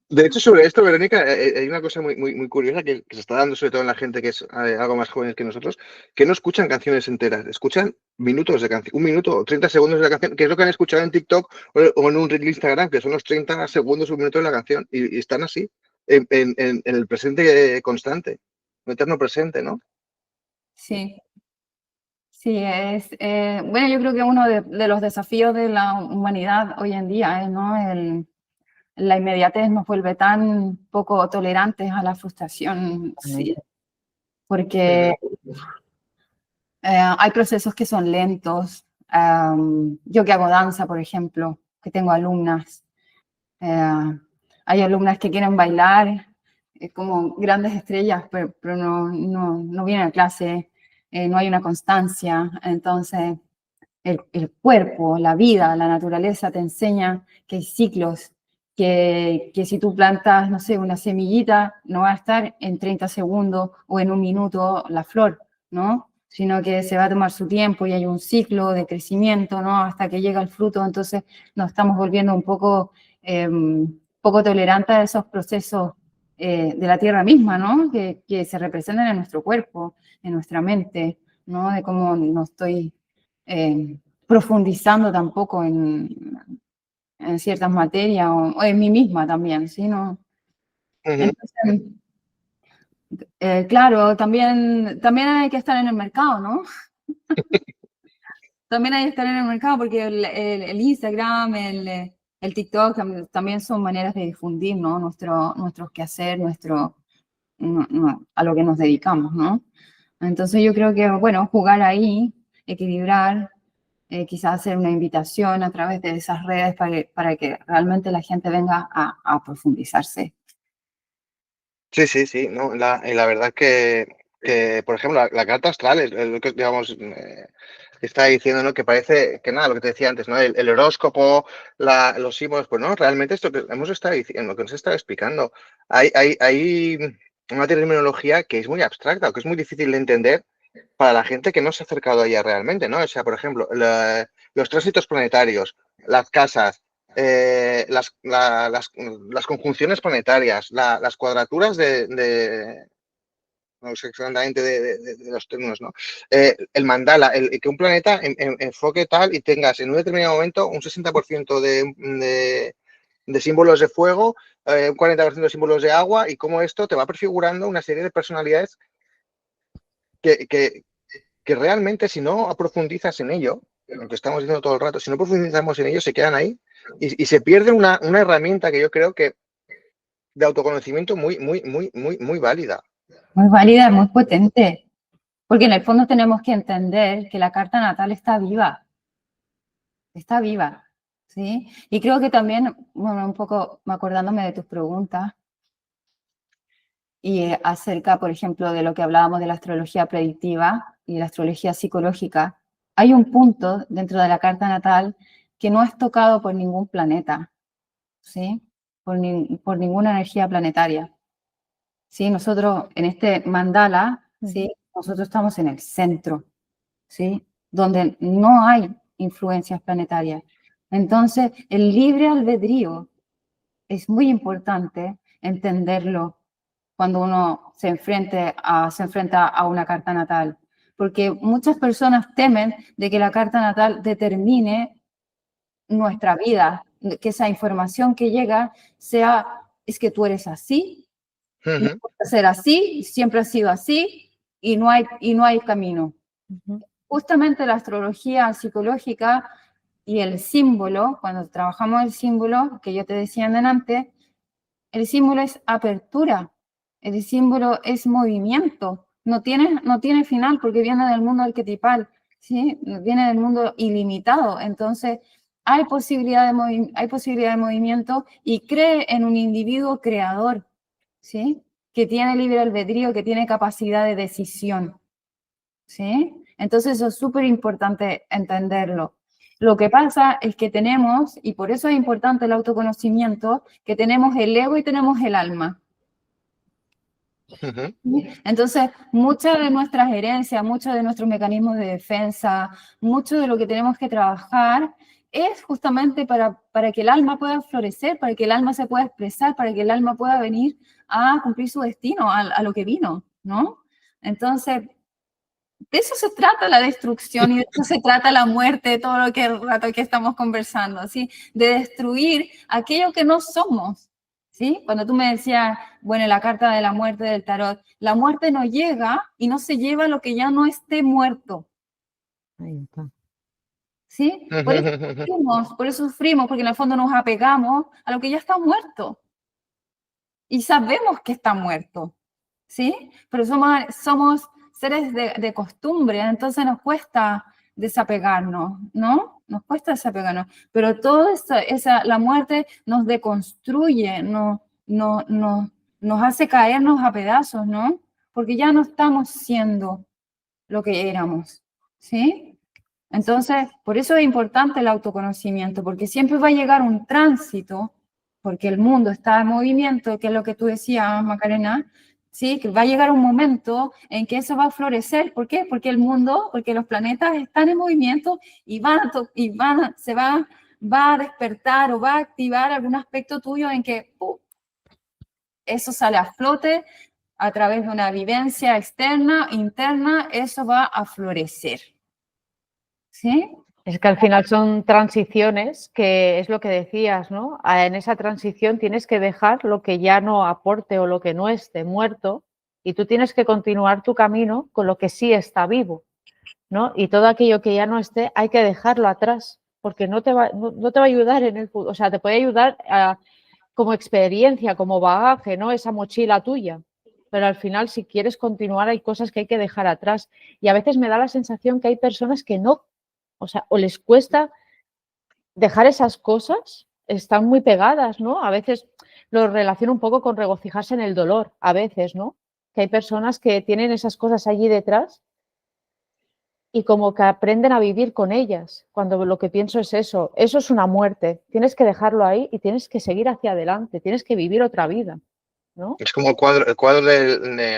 de hecho, sobre esto, Verónica, hay una cosa muy curiosa que se está dando, sobre todo en la gente que es algo más joven que nosotros, que no escuchan canciones enteras, escuchan minutos de canción, 1 minuto o 30 segundos de la canción, que es lo que han escuchado en TikTok o en un reel de Instagram, que son los 30 segundos, 1 minuto de la canción, y están así, en el presente constante, un eterno presente, ¿no? Sí. Sí, bueno, yo creo que uno de los desafíos de la humanidad hoy en día, ¿no? La inmediatez nos vuelve tan poco tolerantes a la frustración, sí, porque hay procesos que son lentos. Yo que hago danza, por ejemplo, que tengo alumnas, hay alumnas que quieren bailar como grandes estrellas, pero no vienen a clase, no hay una constancia. Entonces, el cuerpo, la vida, la naturaleza te enseña que hay ciclos que si tú plantas, no sé, una semillita, no va a estar en 30 segundos o en un minuto la flor, ¿no? Sino que se va a tomar su tiempo y hay un ciclo de crecimiento, ¿no? Hasta que llega el fruto, entonces nos estamos volviendo un poco tolerantes a esos procesos de la tierra misma, ¿no? Que se representan en nuestro cuerpo, en nuestra mente, ¿no? De cómo no estoy profundizando tampoco en ciertas materias o en mí misma también, ¿sí? ¿No? Entonces, claro, también hay que estar en el mercado, ¿no? También hay que estar en el mercado porque el Instagram, el TikTok también son maneras de difundir, ¿no? Nuestros quehacer, a lo que nos dedicamos, ¿no? Entonces yo creo que, bueno, jugar ahí, equilibrar, quizás hacer una invitación a través de esas redes para que realmente la gente venga a profundizarse. Sí, no, y la verdad que, por ejemplo, la carta astral es lo que, digamos, está diciendo, ¿no? Que parece que nada, lo que te decía antes, ¿no? El horóscopo, los símbolos, pues no, realmente esto que hemos estado diciendo, lo que nos está explicando, hay una terminología que es muy abstracta o que es muy difícil de entender para la gente que no se ha acercado a ella realmente, ¿no? O sea, por ejemplo, los tránsitos planetarios, las casas, las conjunciones planetarias, las cuadraturas no sé exactamente de los términos, ¿no? El mandala, que un planeta enfoque tal y tengas en un determinado momento un 60% de símbolos de fuego, un 40% de símbolos de agua y cómo esto te va prefigurando una serie de personalidades que realmente si no profundizas en ello, lo que estamos diciendo todo el rato, si no profundizamos en ello, se quedan ahí y se pierde una herramienta que yo creo que de autoconocimiento muy válida. Muy válida, muy potente, porque en el fondo tenemos que entender que la carta natal está viva, ¿sí? Y creo que también, bueno, un poco acordándome de tus preguntas, y acerca, por ejemplo, de lo que hablábamos de la astrología predictiva y la astrología psicológica, hay un punto dentro de la carta natal que no es tocado por ningún planeta, ¿sí? Por ninguna energía planetaria. ¿Sí? Nosotros en este mandala, ¿sí? Nosotros estamos en el centro, ¿sí? Donde no hay influencias planetarias. Entonces, el libre albedrío es muy importante entenderlo cuando uno se enfrenta a una carta natal, porque muchas personas temen de que la carta natal determine nuestra vida, que esa información que llega sea, es que tú eres así, y puede ser así, siempre ha sido así, y no hay camino. Justamente la astrología psicológica y el símbolo, cuando trabajamos el símbolo, que yo te decía antes, el símbolo es apertura, el símbolo es movimiento, no tiene final porque viene del mundo arquetipal, ¿sí? Viene del mundo ilimitado, entonces hay posibilidad de movimiento y cree en un individuo creador, ¿sí? Que tiene libre albedrío, que tiene capacidad de decisión, ¿sí? Entonces eso es súper importante entenderlo. Lo que pasa es que tenemos, y por eso es importante el autoconocimiento, que tenemos el ego y tenemos el alma. Entonces, muchas de nuestras herencias, muchos de nuestros mecanismos de defensa, mucho de lo que tenemos que trabajar es justamente para que el alma pueda florecer, para que el alma se pueda expresar, para que el alma pueda venir a cumplir su destino, a lo que vino, ¿no? Entonces, de eso se trata la destrucción y de eso se trata la muerte, todo lo que el rato que estamos conversando, ¿sí? De destruir aquello que no somos, ¿sí? Cuando tú me decías, bueno, la carta de la muerte del tarot, la muerte no llega y no se lleva lo que ya no esté muerto. Ahí está. ¿Sí? Por eso sufrimos, porque en el fondo nos apegamos a lo que ya está muerto. Y sabemos que está muerto, ¿sí? Pero somos seres de costumbre, entonces nos cuesta desapegarnos, ¿no? Nos cuesta desapegarnos. Pero todo la muerte nos deconstruye, nos hace caernos a pedazos, ¿no? Porque ya no estamos siendo lo que éramos, ¿sí? Entonces, por eso es importante el autoconocimiento, porque siempre va a llegar un tránsito porque el mundo está en movimiento, que es lo que tú decías, Macarena, ¿sí? Que va a llegar un momento en que eso va a florecer. ¿Por qué? Porque el mundo, porque los planetas están en movimiento y va a despertar o va a activar algún aspecto tuyo en que eso sale a flote a través de una vivencia externa, interna, eso va a florecer. ¿Sí? Es que al final son transiciones, que es lo que decías, ¿no? En esa transición tienes que dejar lo que ya no aporte o lo que no esté muerto y tú tienes que continuar tu camino con lo que sí está vivo, ¿no? Y todo aquello que ya no esté hay que dejarlo atrás porque no te va a ayudar en el futuro, o sea, te puede ayudar como experiencia, como bagaje, ¿no? Esa mochila tuya. Pero al final, si quieres continuar, hay cosas que hay que dejar atrás. Y a veces me da la sensación que hay personas que no, o sea, o les cuesta dejar esas cosas, están muy pegadas, ¿no? A veces lo relaciono un poco con regocijarse en el dolor, a veces, ¿no? Que hay personas que tienen esas cosas allí detrás y como que aprenden a vivir con ellas, cuando lo que pienso es eso es una muerte, tienes que dejarlo ahí y tienes que seguir hacia adelante, tienes que vivir otra vida, ¿no? Es como el cuadro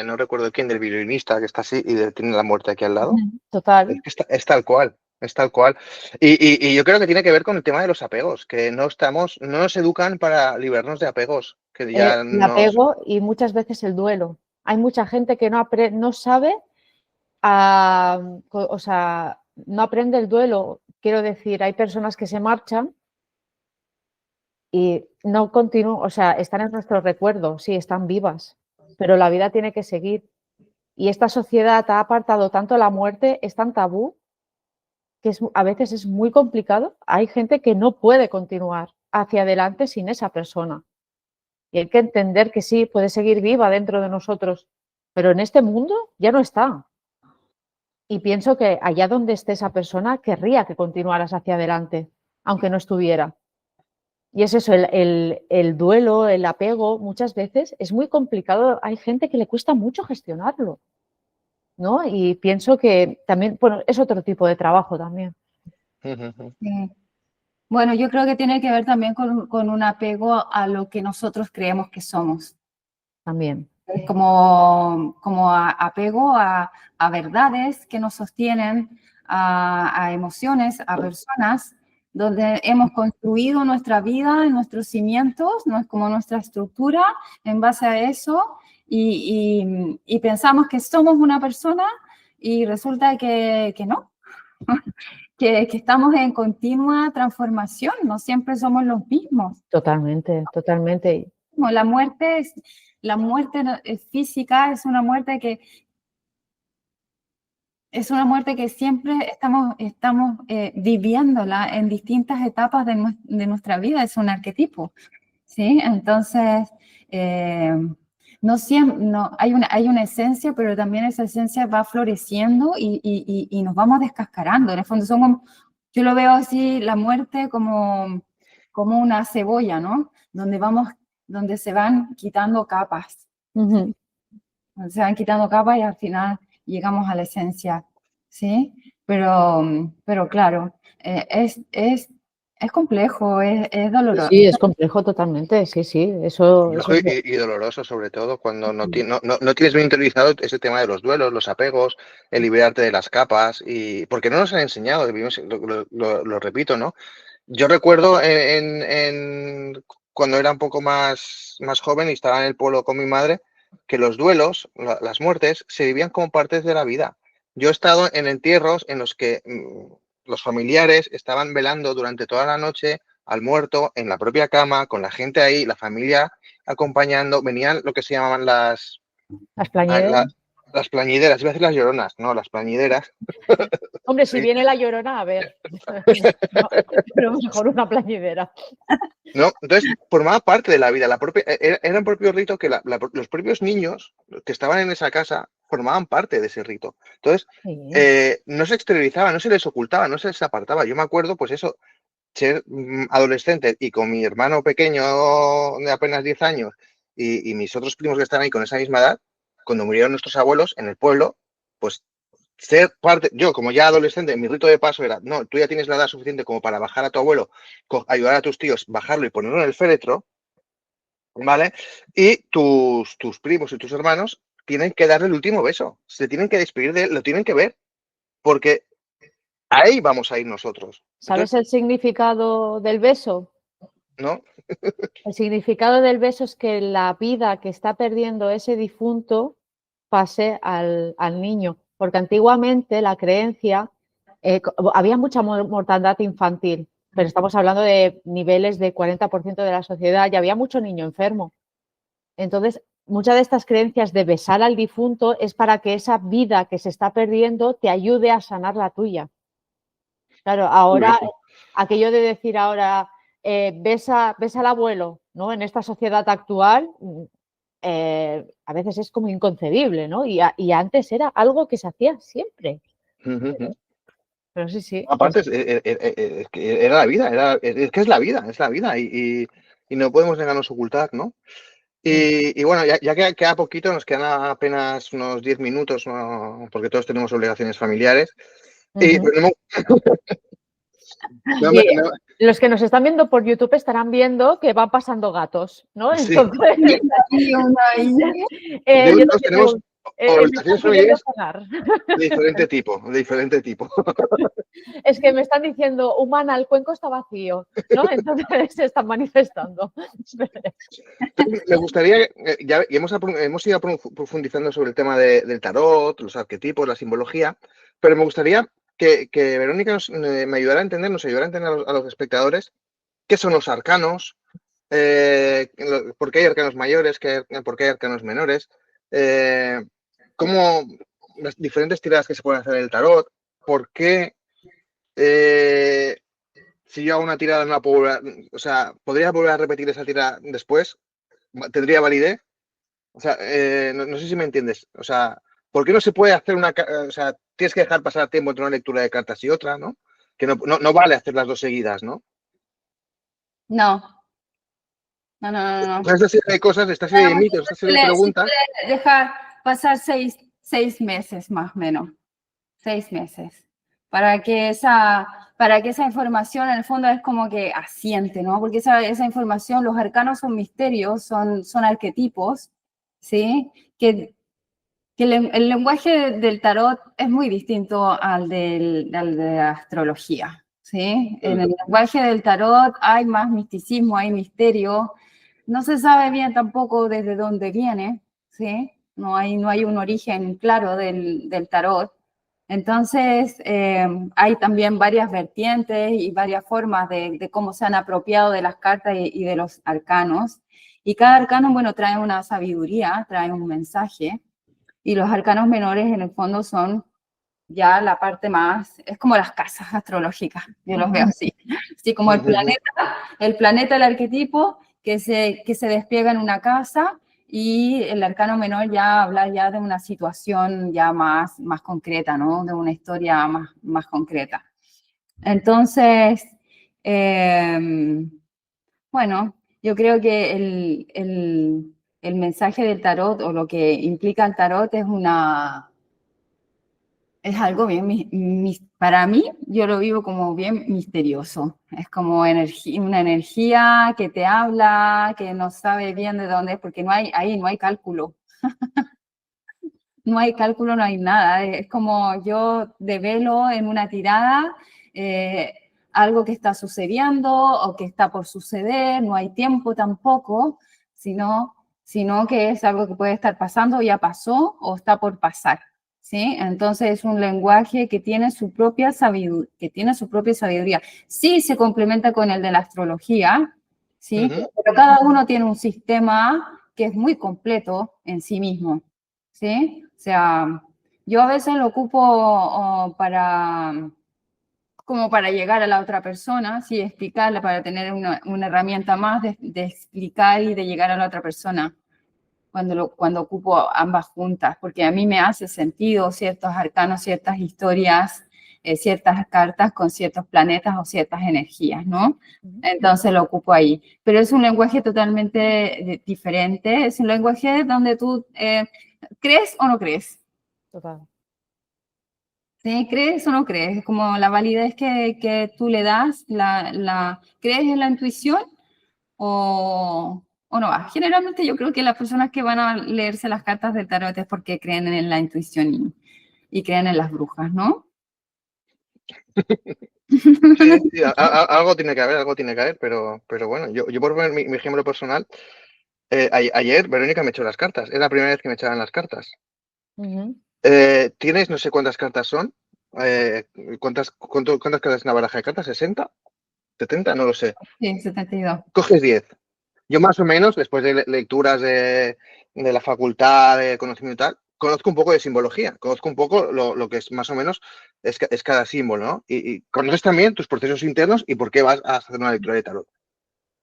no recuerdo quién, del violinista que está así y tiene la muerte aquí al lado. Total. Es que es tal cual, es tal cual. Y yo creo que tiene que ver con el tema de los apegos, que no nos educan para librarnos de apegos, que ya El apego y muchas veces el duelo. Hay mucha gente que no sabe, o sea, no aprende el duelo. Quiero decir, hay personas que se marchan y no continúan, o sea, están en nuestros recuerdos, sí, están vivas, pero la vida tiene que seguir. Y esta sociedad ha apartado tanto la muerte, es tan tabú, que a veces es muy complicado. Hay gente que no puede continuar hacia adelante sin esa persona. Y hay que entender que sí, puede seguir viva dentro de nosotros, pero en este mundo ya no está. Y pienso que allá donde esté esa persona, querría que continuaras hacia adelante, aunque no estuviera. Y es eso, el duelo, el apego, muchas veces es muy complicado. Hay gente que le cuesta mucho gestionarlo, ¿no? Y pienso que también, bueno, es otro tipo de trabajo también. Sí. Bueno, yo creo que tiene que ver también con un apego a lo que nosotros creemos que somos. También. Es como apego a verdades que nos sostienen, a emociones, a personas, donde hemos construido nuestra vida, nuestros cimientos, no es como nuestra estructura en base a eso, y pensamos que somos una persona y resulta que no, que estamos en continua transformación, no siempre somos los mismos. Totalmente, totalmente. La muerte física es una muerte que siempre estamos viviéndola en distintas etapas de nuestra vida, es un arquetipo, ¿sí? Entonces, hay una esencia, pero también esa esencia va floreciendo y nos vamos descascarando. En el fondo yo lo veo así, la muerte como una cebolla, ¿no? Donde se van quitando capas. Uh-huh. Se van quitando capas y al final llegamos a la esencia, ¿sí? Pero claro, es complejo, es doloroso. Sí, es complejo totalmente, sí, sí. Eso y doloroso, sobre todo, cuando no tienes bien interiorizado ese tema de los duelos, los apegos, el liberarte de las capas, porque no nos han enseñado, lo repito, ¿no? Yo recuerdo cuando era un poco más joven y estaba en el pueblo con mi madre, que los duelos, las muertes, se vivían como partes de la vida. Yo he estado en entierros en los que los familiares estaban velando durante toda la noche al muerto en la propia cama, con la gente ahí, la familia acompañando. Venían lo que se llamaban las plañideras. Las plañideras, iba a decir las lloronas, no, las plañideras. Hombre, si viene la llorona, a ver, no, pero mejor una plañidera. ¿No? Entonces, formaba parte de la vida. Era un propio rito que los propios niños que estaban en esa casa formaban parte de ese rito. Entonces, sí. No se exteriorizaba, no se les ocultaba, no se les apartaba. Yo me acuerdo, pues eso, ser adolescente y con mi hermano pequeño de apenas 10 años y mis otros primos que están ahí con esa misma edad, cuando murieron nuestros abuelos en el pueblo, pues ser parte, yo como ya adolescente, mi rito de paso era, no, tú ya tienes la edad suficiente como para bajar a tu abuelo, ayudar a tus tíos, bajarlo y ponerlo en el féretro, ¿vale? Y tus primos y tus hermanos tienen que darle el último beso, se tienen que despedir de él, lo tienen que ver, porque ahí vamos a ir nosotros. ¿Sabes Entonces, el significado del beso? ¿no? El significado del beso es que la vida que está perdiendo ese difunto pase al niño, porque antiguamente la creencia, había mucha mortandad infantil, pero estamos hablando de niveles de 40% de la sociedad y había mucho niño enfermo. Entonces, muchas de estas creencias de besar al difunto es para que esa vida que se está perdiendo te ayude a sanar la tuya. Claro, ahora, aquello de decir ahora, besa al abuelo, ¿no? En esta sociedad actual, a veces es como inconcebible, ¿no? Y antes era algo que se hacía siempre. Pero sí. Aparte, es que era la vida, es que es la vida y no podemos negarnos a ocultar, ¿no? Y bueno, ya queda poquito, nos quedan apenas unos 10 minutos, ¿no? Porque todos tenemos obligaciones familiares. Y no me- Y no- los que nos están viendo por YouTube estarán viendo que van pasando gatos, ¿no? sí, Entonces, Y uno ahí, yo todos tenemos me están obligaciones pidiendo familiares cenar. de diferente tipo. Es que me están diciendo, humana, el cuenco está vacío, ¿no? Entonces se están manifestando. Me gustaría, ya hemos ido profundizando sobre el tema del tarot, los arquetipos, la simbología, pero me gustaría que Verónica me ayudara a entender, nos ayudara a entender a los espectadores qué son los arcanos, por qué hay arcanos mayores, por qué hay arcanos menores, cómo las diferentes tiradas que se pueden hacer en el tarot, por qué si yo hago una tirada no la puedo o sea, ¿podría volver a repetir esa tirada después? ¿Tendría validez? O sea, no sé si me entiendes. O sea, ¿por qué no se puede hacer o sea, tienes que dejar pasar tiempo entre una lectura de cartas y otra, ¿no? Que no vale hacer las dos seguidas, ¿no? no. O sea, esta serie de cosas, esta serie de mitos, esta serie de preguntas. Dejar pasar 6 meses más o menos. 6 meses. Para que esa información en el fondo es como que asiente, ¿no? Porque esa información, los arcanos son misterios, son arquetipos, ¿sí? Que el lenguaje del tarot es muy distinto al de la astrología, ¿sí? En el lenguaje del tarot hay más misticismo, hay misterio. No se sabe bien tampoco desde dónde viene, ¿sí? No hay un origen claro del tarot. Entonces, hay también varias vertientes y varias formas de cómo se han apropiado de las cartas y de los arcanos. Y cada arcano, bueno, trae una sabiduría, trae un mensaje. Y los arcanos menores, en el fondo, son ya la parte más, es como las casas astrológicas, yo los veo así. Así como el planeta, el arquetipo, que se despliega en una casa, y el arcano menor ya habla ya de una situación ya más concreta, ¿no? De una historia más concreta. Entonces, bueno, yo creo que el mensaje del tarot o lo que implica el tarot es algo bien, para mí, yo lo vivo como bien misterioso. Es como una energía que te habla, que no sabe bien de dónde es, porque ahí no hay cálculo. No hay cálculo, no hay nada. Es como yo develo en una tirada algo que está sucediendo o que está por suceder, no hay tiempo tampoco, sino que es algo que puede estar pasando, ya pasó o está por pasar. ¿Sí? Entonces es un lenguaje que tiene su propia sabiduría. Sí se complementa con el de la astrología, ¿sí? Pero cada uno tiene un sistema que es muy completo en sí mismo, ¿sí? O sea, yo a veces lo ocupo como para llegar a la otra persona, ¿sí? Explicarle, para tener una herramienta más de explicar y de llegar a la otra persona cuando ocupo ambas juntas, porque a mí me hace sentido ciertos arcanos, ciertas historias, ciertas cartas con ciertos planetas o ciertas energías, ¿no? Entonces lo ocupo ahí. Pero es un lenguaje totalmente diferente, es un lenguaje donde tú crees o no crees. Total. ¿Sí? ¿Crees o no crees? Es como la validez que tú le das, ¿crees en la intuición o ¿O no va? Generalmente yo creo que las personas que van a leerse las cartas del tarot es porque creen en la intuición y creen en las brujas, ¿no? Sí, algo tiene que haber, pero bueno, yo por poner mi ejemplo personal, ayer Verónica me echó las cartas, es la primera vez que me echaban las cartas. Ujú. Tienes no sé cuántas cartas son, ¿cuántas cartas en la baraja de cartas? ¿60? ¿70? No lo sé. Sí, 72. Coges 10. Yo más o menos, después de lecturas de la facultad de conocimiento y tal, conozco un poco de simbología, conozco un poco lo que es más o menos es cada símbolo, ¿no? Y conoces también tus procesos internos y por qué vas a hacer una lectura de tarot.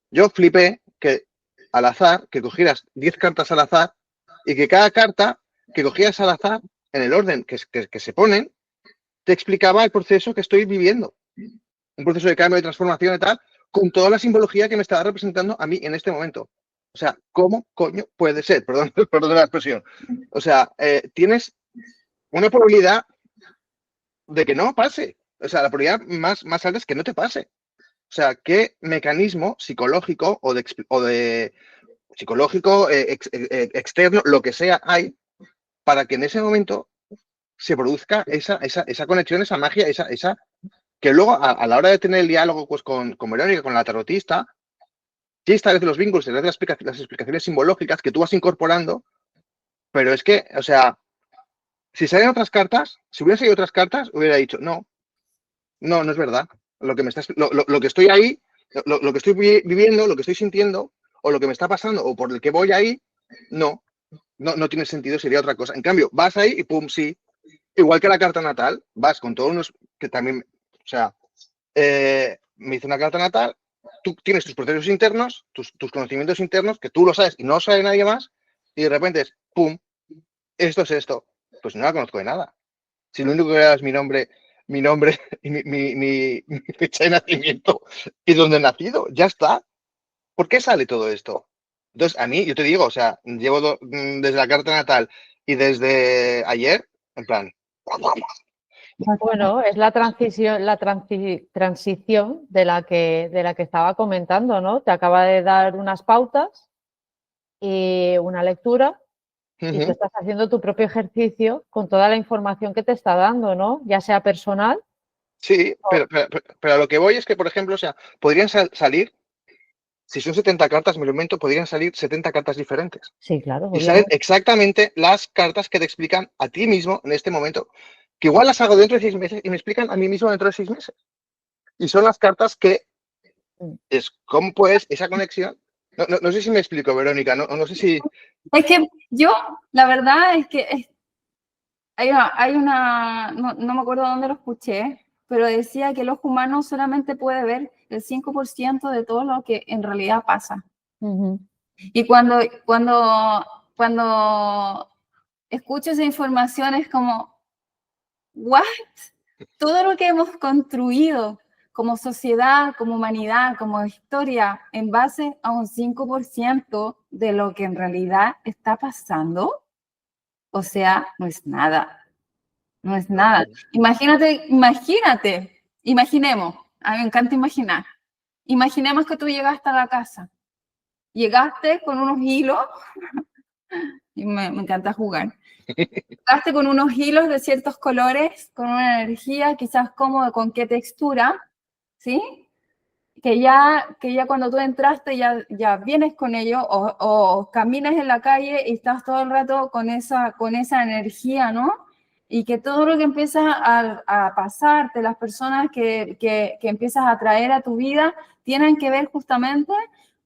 Yo flipé que al azar, que cogieras 10 cartas al azar y que cada carta que cogieras al azar, en el orden que se ponen, te explicaba el proceso que estoy viviendo. Un proceso de cambio, de transformación y tal, con toda la simbología que me estaba representando a mí en este momento. O sea, ¿cómo coño puede ser? Perdón, perdón la expresión. O sea, tienes una probabilidad de que no pase. O sea, la probabilidad más alta es que no te pase. O sea, ¿qué mecanismo psicológico o de psicológico, externo, lo que sea, hay para que en ese momento se produzca esa conexión, esa magia, esa que luego a la hora de tener el diálogo pues, con Verónica, con la tarotista, sí establece los vínculos, establece las explicaciones simbológicas que tú vas incorporando, pero es que, o sea, si salen otras cartas, si hubieran salido otras cartas, hubiera dicho, no es verdad. Lo que estoy ahí, lo que estoy viviendo, lo que estoy sintiendo, o lo que me está pasando, o por el que voy ahí, no tiene sentido, sería otra cosa. En cambio, vas ahí y pum, sí. Igual que la carta natal, vas con todos unos que también, o sea, me hice una carta natal, tú tienes tus procesos internos, tus conocimientos internos, que tú lo sabes y no lo sabe nadie más, y de repente es, pum, esto es esto. Pues no la conozco de nada. Si lo único que veo es mi nombre y mi fecha de nacimiento y dónde he nacido, ya está. ¿Por qué sale todo esto? Entonces, a mí, yo te digo, o sea, llevo desde la carta natal y desde ayer, en plan, Bueno, es la transición de la que estaba comentando, ¿no? Te acaba de dar unas pautas y una lectura y tú estás haciendo tu propio ejercicio con toda la información que te está dando, ¿no? Ya sea personal. sí, pero a lo que voy es que, por ejemplo, o sea, podrían salir, si son 70 cartas, me lo invento, podrían salir 70 cartas diferentes. Sí, claro, Y salen obviamente. exactamente las cartas que te explican a ti mismo en este momento. Que igual las hago dentro de 6 meses y me explican a mí mismo dentro de 6 meses. Y son las cartas que es cómo puedes esa conexión. No sé si me explico, Verónica, no sé si... Es que yo, la verdad es que hay una no me acuerdo dónde lo escuché, pero decía que el ojo humano solamente puede ver el 5% de todo lo que en realidad pasa. Y cuando escucho esa información es como, ¿what? Todo lo que hemos construido como sociedad, como humanidad, como historia, en base a un 5% de lo que en realidad está pasando, o sea, no es nada. No es nada. Imaginemos, a mí me encanta imaginar. Imaginemos que tú llegaste a la casa. Llegaste con unos hilos, y me encanta jugar. Llegaste con unos hilos de ciertos colores, con una energía, quizás cómoda, con qué textura, ¿sí? Que ya cuando tú entraste ya vienes con ello, o caminas en la calle y estás todo el rato con esa energía, ¿no? Y que todo lo que empieza a pasarte, las personas que empiezas a traer a tu vida, tienen que ver justamente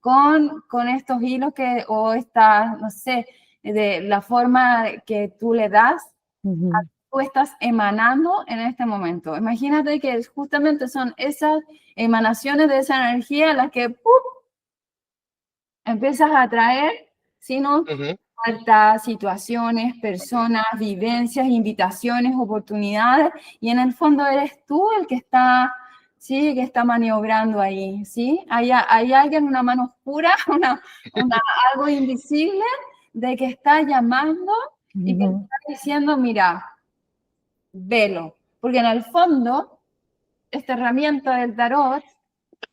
con estos hilos o esta, no sé, de la forma que tú le das, tú estás emanando en este momento. Imagínate que justamente son esas emanaciones de esa energía las que empiezas a atraer, sino puertas, situaciones, personas, vivencias, invitaciones, oportunidades, y en el fondo eres tú el que está, sí, que está maniobrando ahí, ¿sí? Hay alguien, una mano oscura, algo invisible de que está llamando y que está diciendo, mira, velo, porque en el fondo esta herramienta del tarot,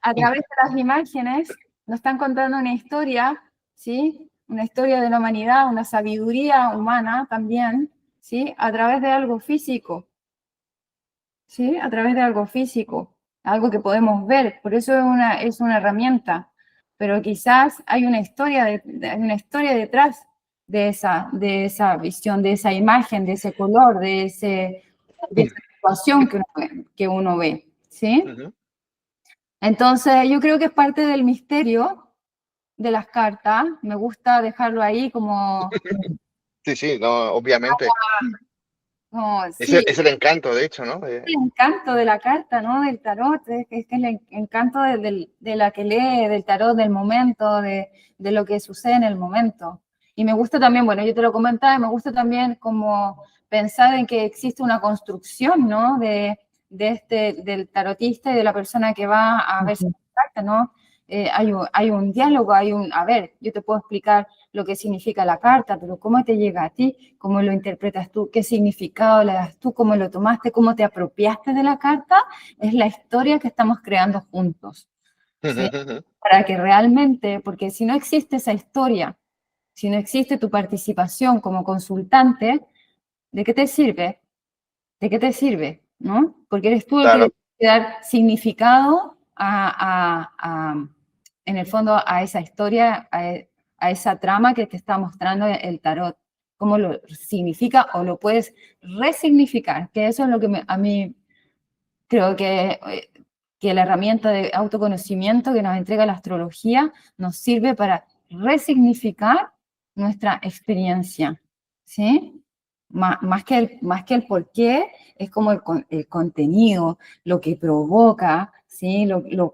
a través de las imágenes, nos están contando una historia ¿sí? Una historia de la humanidad, una sabiduría humana también, ¿sí? A través de algo físico, ¿sí? A través de algo físico, algo que podemos ver, por eso es una herramienta, pero quizás hay una historia, hay una historia detrás de esa visión, de esa imagen, de ese color, de esa situación que uno ve, ¿sí? Ujú. Entonces, yo creo que es parte del misterio de las cartas. Me gusta dejarlo ahí como, Sí, sí, no, obviamente. sí, Es el encanto, de hecho, ¿no? el encanto de la carta, ¿no? Del tarot, es que el encanto de la que lee, del tarot, del momento, de lo que sucede en el momento. Y me gusta también, bueno, yo te lo comentaba, me gusta también como pensar en que existe una construcción, ¿no? Del tarotista y de la persona que va a ver esa carta, ¿no? Hay un diálogo, a ver, yo te puedo explicar lo que significa la carta, pero cómo te llega a ti, cómo lo interpretas tú, qué significado le das tú, cómo lo tomaste, cómo te apropiaste de la carta, es la historia que estamos creando juntos, ¿sí? Para que realmente, porque si no existe esa historia, si no existe tu participación como consultante, ¿de qué te sirve? ¿De qué te sirve? ¿No? Porque eres tú el que le Claro. tiene que dar significado en el fondo, a esa historia, a esa trama que te está mostrando el tarot. Cómo lo significa o lo puedes resignificar, que eso es lo que a mí creo que la herramienta de autoconocimiento que nos entrega la astrología nos sirve para resignificar nuestra experiencia, ¿sí? Más que el por qué, es como el contenido, lo que provoca, ¿sí?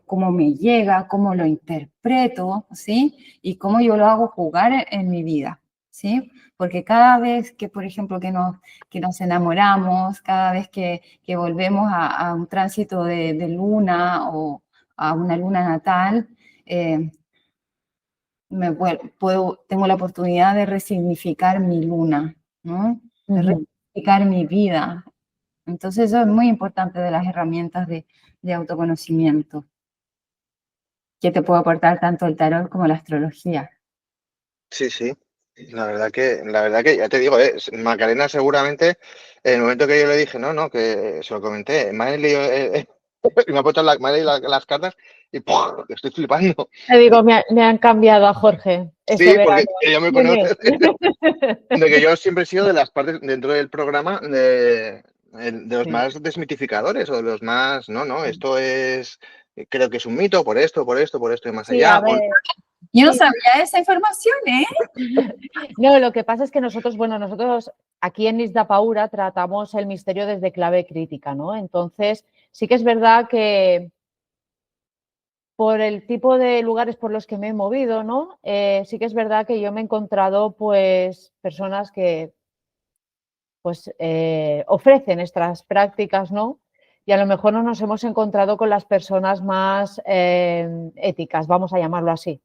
Cómo me llega, cómo lo interpreto, ¿sí? Y cómo yo lo hago jugar en mi vida, ¿sí? Porque cada vez que, por ejemplo, que nos enamoramos, cada vez que volvemos a un tránsito de luna o a una luna natal, tengo la oportunidad de resignificar mi luna, ¿no? De resignificar mi vida. Entonces eso es muy importante de las herramientas de autoconocimiento que te puede aportar tanto el tarot como la astrología. Sí, sí. La verdad que ya te digo, Macarena seguramente, en el momento que yo le dije, no, que se lo comenté, me ha leído, y me ha puesto me ha leído las cartas y ¡puf! Estoy flipando. Te digo, me han cambiado a Jorge este Sí, porque verano. ella me ¿Quién conoce es? de que yo siempre he sido de las partes dentro del programa de los Sí. más desmitificadores o de los más, no, esto es, creo que es un mito por esto y más Sí, a allá. O, ver, Yo no sí. sabía esa información, ¿eh? No, lo que pasa es que nosotros aquí en Nisda Paura tratamos el misterio desde clave crítica, ¿no? Entonces, sí que es verdad que por el tipo de lugares por los que me he movido, ¿no? Sí que es verdad que yo me he encontrado, pues, personas que, pues, ofrecen estas prácticas, ¿no? Y a lo mejor no nos hemos encontrado con las personas más éticas, vamos a llamarlo así.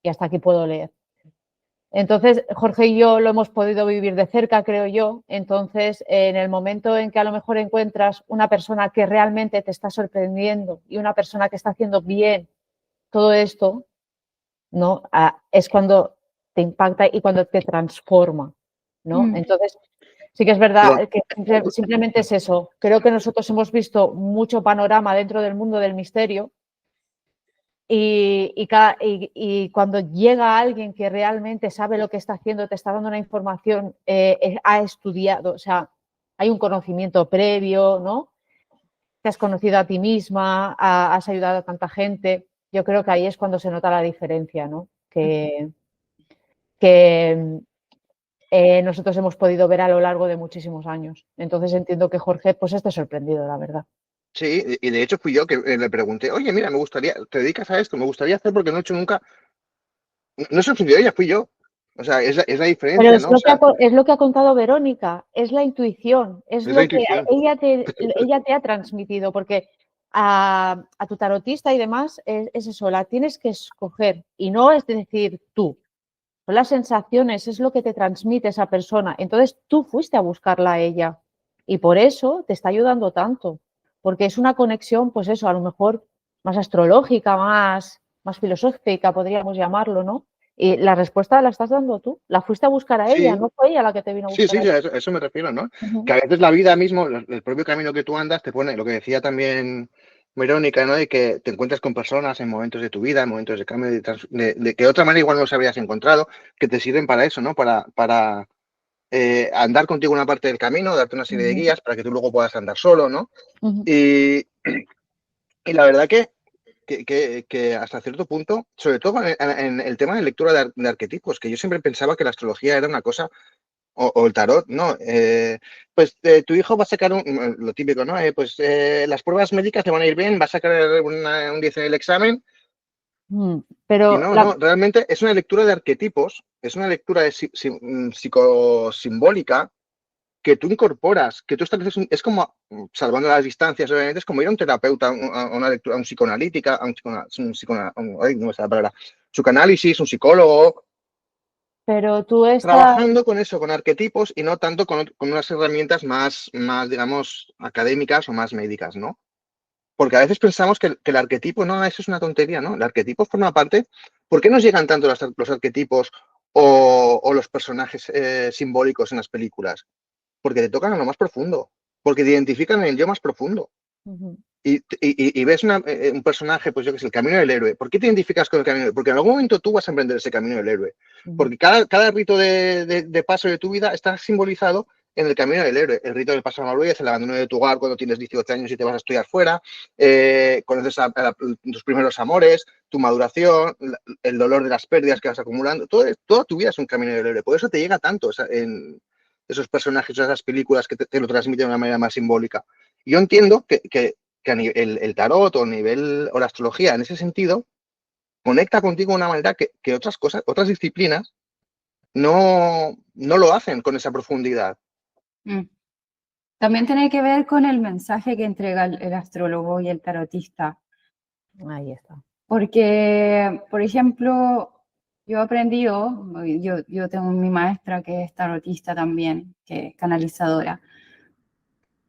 Y hasta aquí puedo leer. Entonces, Jorge y yo lo hemos podido vivir de cerca, creo yo. Entonces, en el momento en que a lo mejor encuentras una persona que realmente te está sorprendiendo y una persona que está haciendo bien todo esto, ¿no? Es cuando te impacta y cuando te transforma, ¿no? Entonces, sí que es verdad que simplemente es eso. Creo que nosotros hemos visto mucho panorama dentro del mundo del misterio y cuando llega alguien que realmente sabe lo que está haciendo, te está dando una información, ha estudiado, o sea, hay un conocimiento previo, ¿no? Te has conocido a ti misma, has ayudado a tanta gente. Yo creo que ahí es cuando se nota la diferencia, ¿no? Que nosotros hemos podido ver a lo largo de muchísimos años. Entonces entiendo que Jorge pues esté sorprendido, la verdad. sí, y de hecho fui yo que le pregunté, oye, mira, me gustaría, ¿te dedicas a esto? Me gustaría hacer porque no he hecho nunca. No se ofendió ella, fui yo. O sea, es la Pero diferencia, ¿no? O sea, es lo que ha contado Verónica, es la intuición, es es la lo que intuición. ella te ha transmitido, porque a tu tarotista y demás es eso, la tienes que escoger y no es decir tú, son las sensaciones, es lo que te transmite esa persona. Entonces tú fuiste a buscarla a ella y por eso te está ayudando tanto, porque es una conexión, pues eso, a lo mejor más astrológica, más filosófica, podríamos llamarlo, ¿no? Y la respuesta la estás dando tú. La fuiste a buscar a Sí. ella, no fue ella la que te vino a buscar. Sí, a ti. a eso me refiero, ¿no? Ujú. Que a veces la vida mismo, el propio camino que tú andas, te pone lo que decía también Verónica, ¿no? De que te encuentras con personas en momentos de tu vida, en momentos de cambio, de que de otra manera igual no los habrías encontrado, que te sirven para eso, ¿no? Para andar contigo una parte del camino, darte una serie de Ujú. guías para que tú luego puedas andar solo, ¿no? Ujú. Y la verdad que hasta cierto punto, sobre todo en el tema de lectura de arquetipos, que yo siempre pensaba que la astrología era una cosa, o el tarot, ¿no? Pues tu hijo va a sacar lo típico, ¿no? Las pruebas médicas le van a ir bien, va a sacar un 10 en el examen, y Pero no, realmente es una lectura de arquetipos, es una lectura psicosimbólica que tú incorporas, que tú estableces, es como, salvando las distancias, obviamente, es como ir a un terapeuta, a una lectura, a un psicoanalítica, ay, no me sale la palabra, psicoanálisis, un psicólogo, pero tú estás... trabajando con eso, con arquetipos y no tanto con unas herramientas más, digamos, académicas o más médicas, ¿no? Porque a veces pensamos que el arquetipo, no, eso es una tontería, ¿no? El arquetipo forma parte. ¿Por qué nos llegan tanto los arquetipos o los personajes simbólicos en las películas? Porque te tocan a lo más profundo, porque te identifican en el yo más profundo. Ujú. Y ves un personaje, pues yo que sé, el camino del héroe. ¿Por qué te identificas con el camino del héroe? Porque en algún momento tú vas a emprender ese camino del héroe. Porque cada rito de paso de tu vida está simbolizado en el camino del héroe. El rito del paso a la madurez, el abandono de tu hogar cuando tienes 18 años y te vas a estudiar fuera, conoces a tus primeros amores, tu maduración, el dolor de las pérdidas que vas acumulando. Toda tu vida es un camino del héroe. Por eso te llega tanto en esos personajes, esas películas que te lo transmiten de una manera más simbólica. Yo entiendo que el tarot o la astrología en ese sentido conecta contigo de una manera que otras cosas, otras disciplinas no lo hacen con esa profundidad. También tiene que ver con el mensaje que entrega el astrólogo y el tarotista. Ahí está. Porque, por ejemplo, yo he aprendido, yo tengo mi maestra que es tarotista también, que es canalizadora,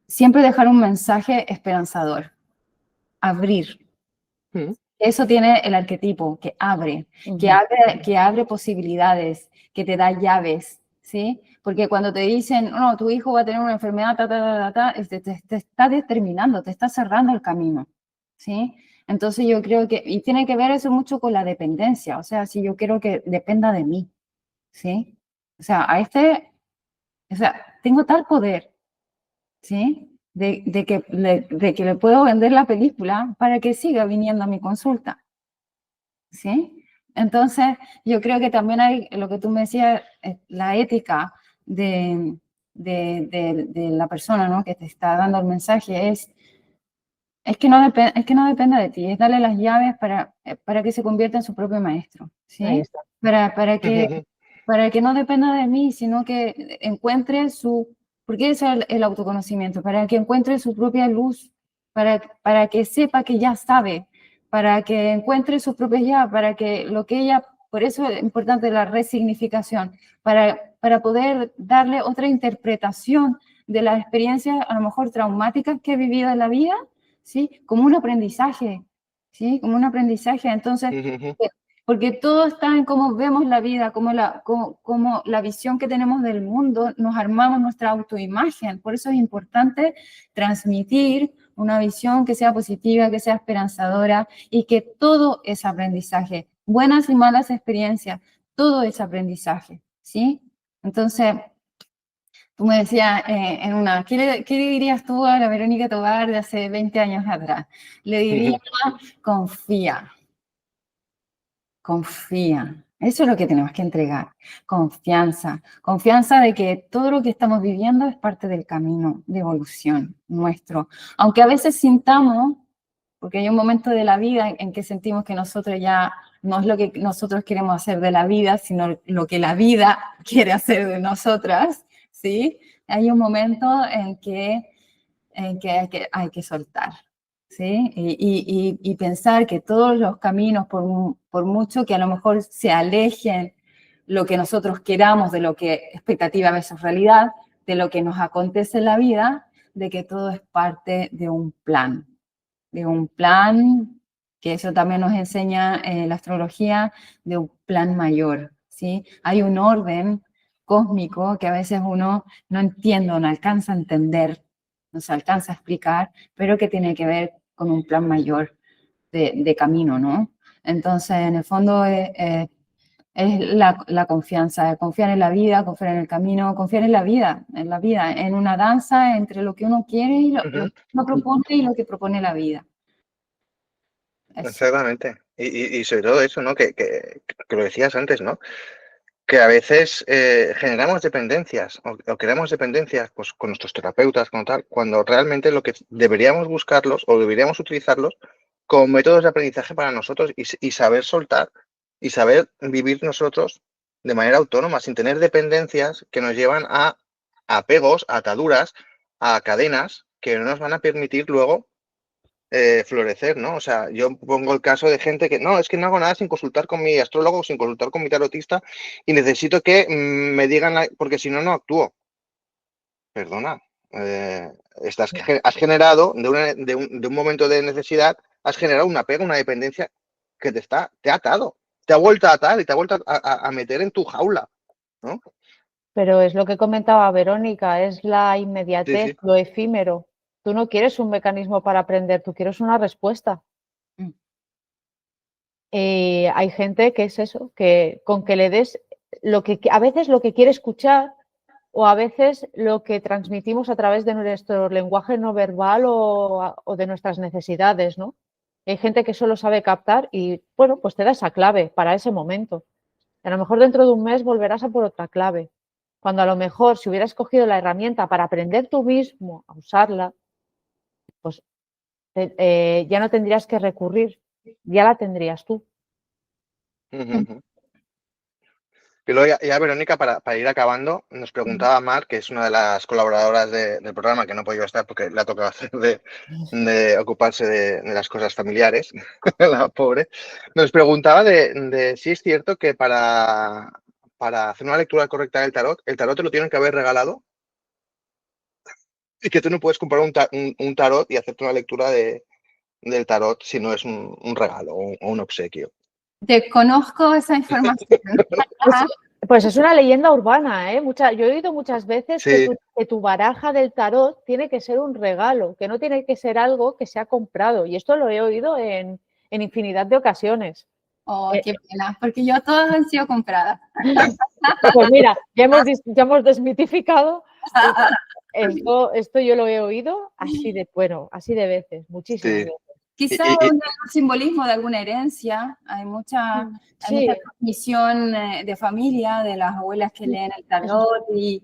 siempre dejar un mensaje esperanzador, abrir. Eso tiene el arquetipo, que abre, que abre posibilidades, que te da llaves, ¿sí? Porque cuando te dicen, no, tu hijo va a tener una enfermedad, te está determinando, te está cerrando el camino, ¿sí? Entonces yo creo que, y tiene que ver eso mucho con la dependencia, o sea, si yo quiero que dependa de mí, ¿sí? O sea, tengo tal poder, ¿sí? De que le puedo vender la película para que siga viniendo a mi consulta, ¿sí? Entonces, yo creo que también hay, lo que tú me decías, la ética de la persona, ¿no? Que te está dando el mensaje es que no dependa de ti, es darle las llaves para que se convierta en su propio maestro, ¿sí? Ahí está. Para que no dependa de mí, sino que encuentre porque eso es el autoconocimiento, para que encuentre su propia luz, para que sepa que ya sabe, para que encuentre sus propias llaves, para que lo que ella, por eso es importante la resignificación, para poder darle otra interpretación de las experiencias a lo mejor traumáticas que he vivido en la vida, ¿sí? Como un aprendizaje, ¿sí? Como un aprendizaje. Entonces, porque todo está en cómo vemos la vida, como la visión que tenemos del mundo, nos armamos nuestra autoimagen. Por eso es importante transmitir una visión que sea positiva, que sea esperanzadora y que todo es aprendizaje. Buenas y malas experiencias, todo es aprendizaje, ¿sí? Entonces, tú me decías ¿qué le dirías tú a la Verónica Tovar de hace 20 años atrás? Le diría, confía. Eso es lo que tenemos que entregar. Confianza. Confianza de que todo lo que estamos viviendo es parte del camino de evolución nuestro. Aunque a veces sintamos, porque hay un momento de la vida en que sentimos que nosotros ya no es lo que nosotros queremos hacer de la vida, sino lo que la vida quiere hacer de nosotras, ¿sí? Hay un momento en que hay que soltar, ¿sí? Y pensar que todos los caminos, por mucho que a lo mejor se alejen lo que nosotros queramos de lo que expectativa versus realidad, de lo que nos acontece en la vida, de que todo es parte de un plan que eso también nos enseña la astrología de un plan mayor, ¿sí? Hay un orden cósmico que a veces uno no entiende, no alcanza a entender, no se alcanza a explicar, pero que tiene que ver con un plan mayor de camino, ¿no? Entonces, en el fondo es la confianza, confiar en la vida, confiar en el camino, confiar en la vida, en una danza entre lo que uno quiere y lo que uno propone y lo que propone la vida. Eso. Exactamente. Y sobre todo eso, ¿no? Que lo decías antes, ¿no? Que a veces generamos dependencias o creamos dependencias pues, con nuestros terapeutas, con tal, cuando realmente lo que deberíamos buscarlos o deberíamos utilizarlos como métodos de aprendizaje para nosotros y saber soltar y saber vivir nosotros de manera autónoma, sin tener dependencias que nos llevan a apegos, a ataduras, a cadenas que no nos van a permitir luego florecer, ¿no? O sea, yo pongo el caso de gente que no, es que no hago nada sin consultar con mi astrólogo, sin consultar con mi tarotista y necesito que me digan, porque si no, no actúo. Perdona, has generado de un momento de necesidad, has generado un apego, una dependencia que te ha atado, te ha vuelto a atar y te ha vuelto a meter en tu jaula, ¿no? Pero es lo que comentaba Verónica, es la inmediatez, Sí, sí. lo efímero. Tú no quieres un mecanismo para aprender, tú quieres una respuesta. Hay gente que es eso, que con que le des a veces lo que quiere escuchar o a veces lo que transmitimos a través de nuestro lenguaje no verbal o de nuestras necesidades, ¿no? Hay gente que solo sabe captar y, bueno, pues te da esa clave para ese momento. A lo mejor dentro de un mes volverás a por otra clave. Cuando a lo mejor si hubieras cogido la herramienta para aprender tú mismo a usarla, pues ya no tendrías que recurrir, ya la tendrías tú. Y luego ya Verónica, para ir acabando, nos preguntaba Mar, que es una de las colaboradoras del programa, que no ha podido estar porque le ha tocado hacer de ocuparse de las cosas familiares, la pobre, nos preguntaba de si es cierto que para hacer una lectura correcta del tarot, el tarot te lo tienen que haber regalado y que tú no puedes comprar un tarot y hacerte una lectura del tarot si no es un regalo o un obsequio. Desconozco esa información. Pues es una leyenda urbana, ¿eh? Yo he oído muchas veces Sí. que tu baraja del tarot tiene que ser un regalo, que no tiene que ser algo que se ha comprado. Y esto lo he oído en infinidad de ocasiones. Oh, qué pena, porque yo todas han sido compradas. Pues mira, ya hemos desmitificado. Esto yo lo he oído así de veces, muchísimas Sí. veces. Quizá un simbolismo de alguna herencia. Hay mucha transmisión de familia, de las abuelas que leen el tarot y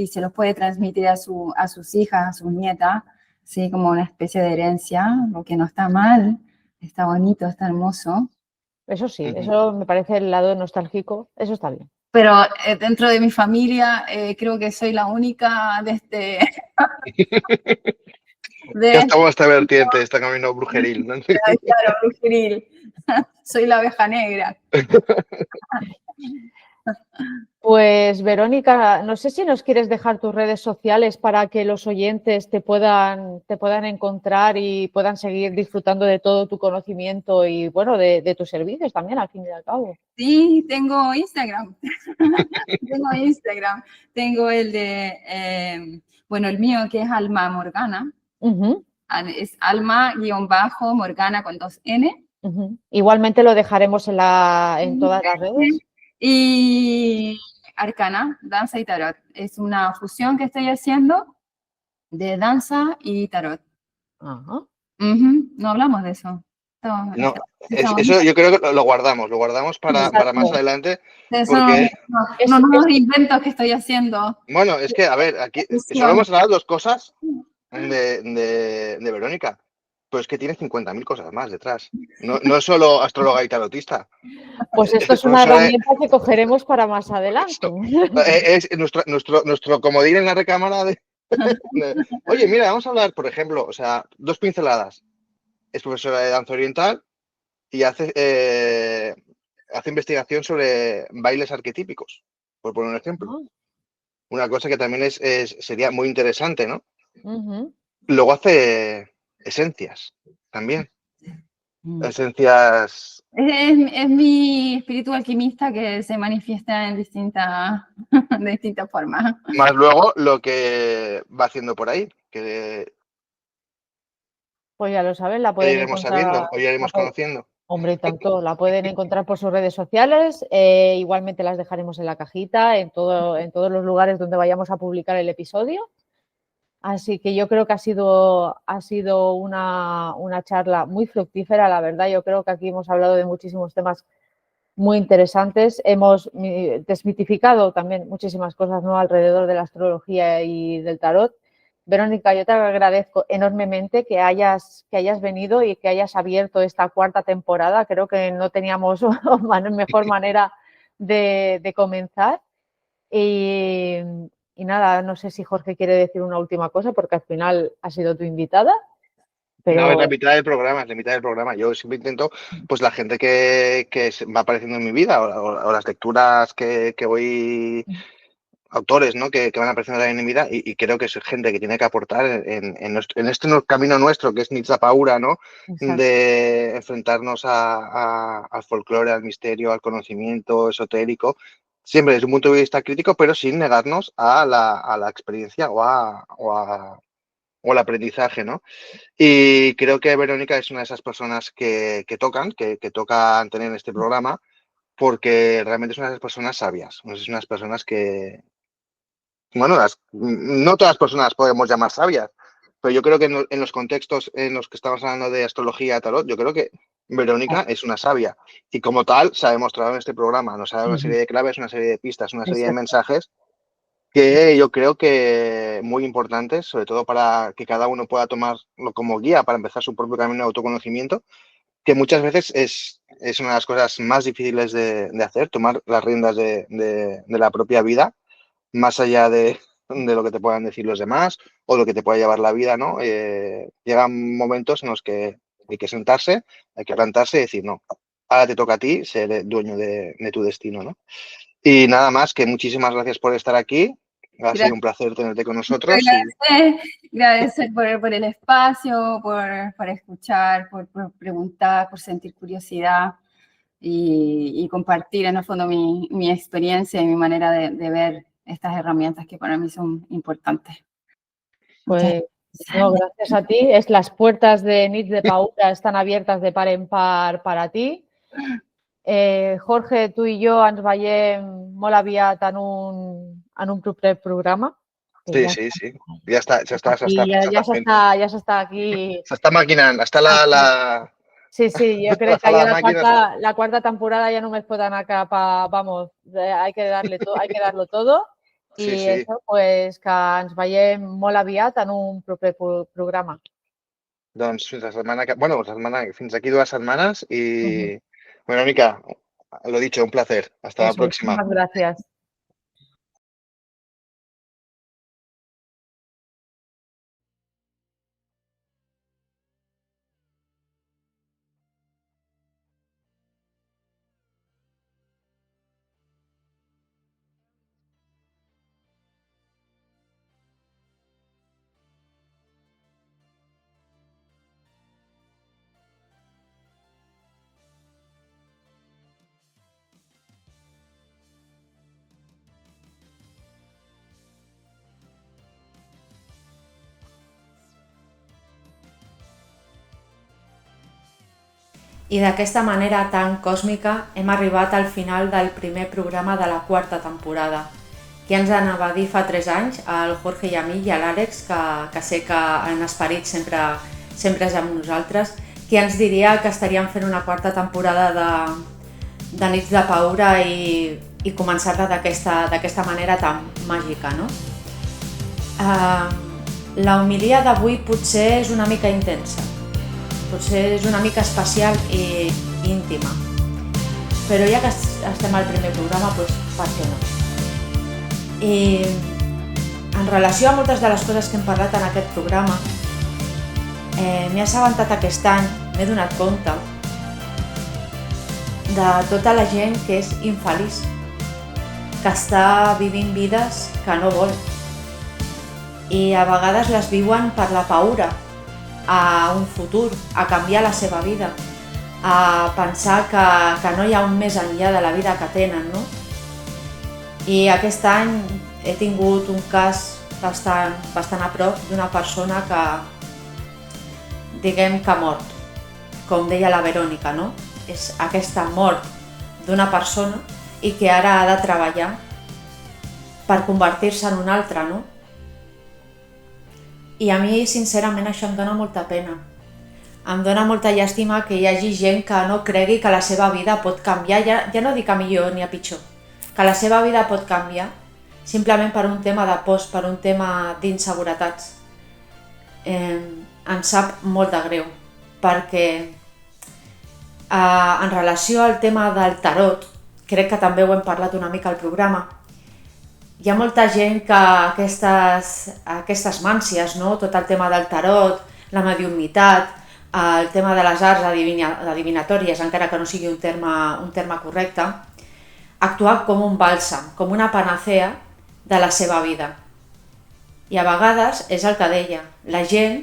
se los puede transmitir a sus hijas, a sus nietas, ¿sí? Como una especie de herencia, lo que no está mal, está bonito, está hermoso. Eso sí, eso me parece el lado nostálgico, eso está bien. Pero dentro de mi familia creo que soy la única de este... Ya estamos esta vertiente, este camino brujeril, ¿no? Claro, brujeril. Soy la abeja negra. Pues Verónica, no sé si nos quieres dejar tus redes sociales para que los oyentes te puedan encontrar y puedan seguir disfrutando de todo tu conocimiento y, bueno, de tus servicios también, al fin y al cabo. Sí, tengo Instagram. Tengo el de, bueno, el mío que es Alma Morgana. Es Alma-Morgana con 2 N. Igualmente lo dejaremos en todas las redes. Y Arcana, danza y tarot. Es una fusión que estoy haciendo de danza y tarot. Ajá. No hablamos de eso. No, eso yo creo que lo guardamos para más adelante. Porque... Son unos inventos que estoy haciendo. Bueno, es que, a ver, aquí solo hemos hablado 2 cosas de Verónica, pues es que tiene 50.000 cosas más detrás. No es solo astróloga y tarotista. Pues esto es una herramienta que cogeremos para más adelante. Es nuestro comodín en la recámara oye, mira, vamos a hablar, por ejemplo, o sea, 2 pinceladas. Es profesora de danza oriental y hace investigación sobre bailes arquetípicos, por poner un ejemplo. Una cosa que también sería muy interesante, ¿no? Luego hace esencias también. esencias. Es mi espíritu alquimista que se manifiesta en de distintas formas. Más luego lo que va haciendo por ahí, que Pues ya lo saben, la pueden iremos encontrar. sabiendo, o iremos conociendo. Hombre, tanto, la pueden encontrar por sus redes sociales, igualmente las dejaremos en la cajita, en todos los lugares donde vayamos a publicar el episodio. Así que yo creo que ha sido una charla muy fructífera, la verdad. Yo creo que aquí hemos hablado de muchísimos temas muy interesantes. Hemos desmitificado también muchísimas cosas, ¿no?, alrededor de la astrología y del tarot. Verónica, yo te agradezco enormemente que hayas venido y que hayas abierto esta 4ª temporada. Creo que no teníamos mejor manera de comenzar. Y nada, no sé si Jorge quiere decir una última cosa, porque al final ha sido tu invitada. Pero... No, es la mitad del programa, Yo siempre intento, pues la gente que va apareciendo en mi vida o las lecturas que voy, autores, ¿no?, que van apareciendo en mi vida, y creo que es gente que tiene que aportar en este camino nuestro, que es Nits da Paura, ¿no? Exacto. De enfrentarnos al folclore, al misterio, al conocimiento esotérico, siempre desde un punto de vista crítico, pero sin negarnos a la experiencia o al aprendizaje, ¿no? Y creo que Verónica es una de esas personas que tocan tener en este programa, porque realmente es una de esas personas sabias, es unas personas que, bueno, no todas las personas podemos llamar sabias, pero yo creo que en los contextos en los que estamos hablando de astrología, tarot, yo creo que Verónica es una sabia, y como tal se ha demostrado en este programa. Nos ha dado una serie de claves, una serie de pistas, una serie de mensajes que yo creo que muy importantes, sobre todo para que cada uno pueda tomarlo como guía para empezar su propio camino de autoconocimiento, que muchas veces es una de las cosas más difíciles de hacer, tomar las riendas de la propia vida, más allá de lo que te puedan decir los demás o lo que te pueda llevar la vida, ¿no? Llegan momentos en los que hay que sentarse, hay que plantarse y decir, no, ahora te toca a ti ser dueño de tu destino, ¿no? Y nada más, que muchísimas gracias por estar aquí. Ha sido un placer tenerte con nosotros. Agradecer por el espacio, por escuchar, por preguntar, por sentir curiosidad y compartir en el fondo mi experiencia y mi manera de ver estas herramientas que para mí son importantes. Pues no, gracias a ti. Las puertas de Nits da Paura están abiertas de par en par para ti. Jorge, tu i jo ens veiem molt aviat en un proper programa. Sí. Ja s'està aquí. S'està maquinant. Està la... Sí, yo creo que ya la cuarta temporada ya només pot anar cap a... Vamos, hay que darlo todo. I això, pues, que ens veiem molt aviat en un proper programa. Doncs fins aquí 2 setmanes i, Verónica, lo dicho, un placer. Hasta la próxima. Muchas gracias. I d'aquesta manera tan còsmica hem arribat al final del primer programa de la 4ª temporada. Qui ens anava a dir fa 3 anys, el Jorge i a mi i a l'Àlex, que sé que en esperit sempre és amb nosaltres, qui ens diria que estaríem fent una 4ª temporada de Nits da Paura i començar-la d'aquesta manera tan màgica, no? La homilia d'avui potser és una mica intensa, potser és una mica especial i íntima, però ja que estem al primer programa, doncs per què no? I en relació a moltes de les coses que hem parlat en aquest programa, m'he assabentat aquest any, m'he donat compte de tota la gent que és infeliç, que està vivint vides que no vol i a vegades les viuen per la paura a un futur, a canviar la seva vida, a pensar que no hi ha un més enllà de la vida que tenen, no? I aquest any he tingut un cas bastant a prop d'una persona que, diguem que ha mort, com deia la Verònica, no? És aquesta mort d'una persona i que ara ha de treballar per convertir-se en una altra, no? I a mi, sincerament, això em dona molta pena. Em dona molta llàstima que hi hagi gent que no cregui que la seva vida pot canviar, ja no dic a millor ni a pitjor, que la seva vida pot canviar simplement per un tema de pors, per un tema d'inseguretats. Em sap molt de greu, perquè en relació al tema del tarot, crec que també ho hem parlat una mica al programa, hi ha molta gent que aquestes màncies, no? Tot el tema del tarot, la mediumnitat, el tema de les arts adivinatòries, encara que no sigui un terme correcte, actua com un bàlsam, com una panacea de la seva vida. I a vegades és el que deia, la gent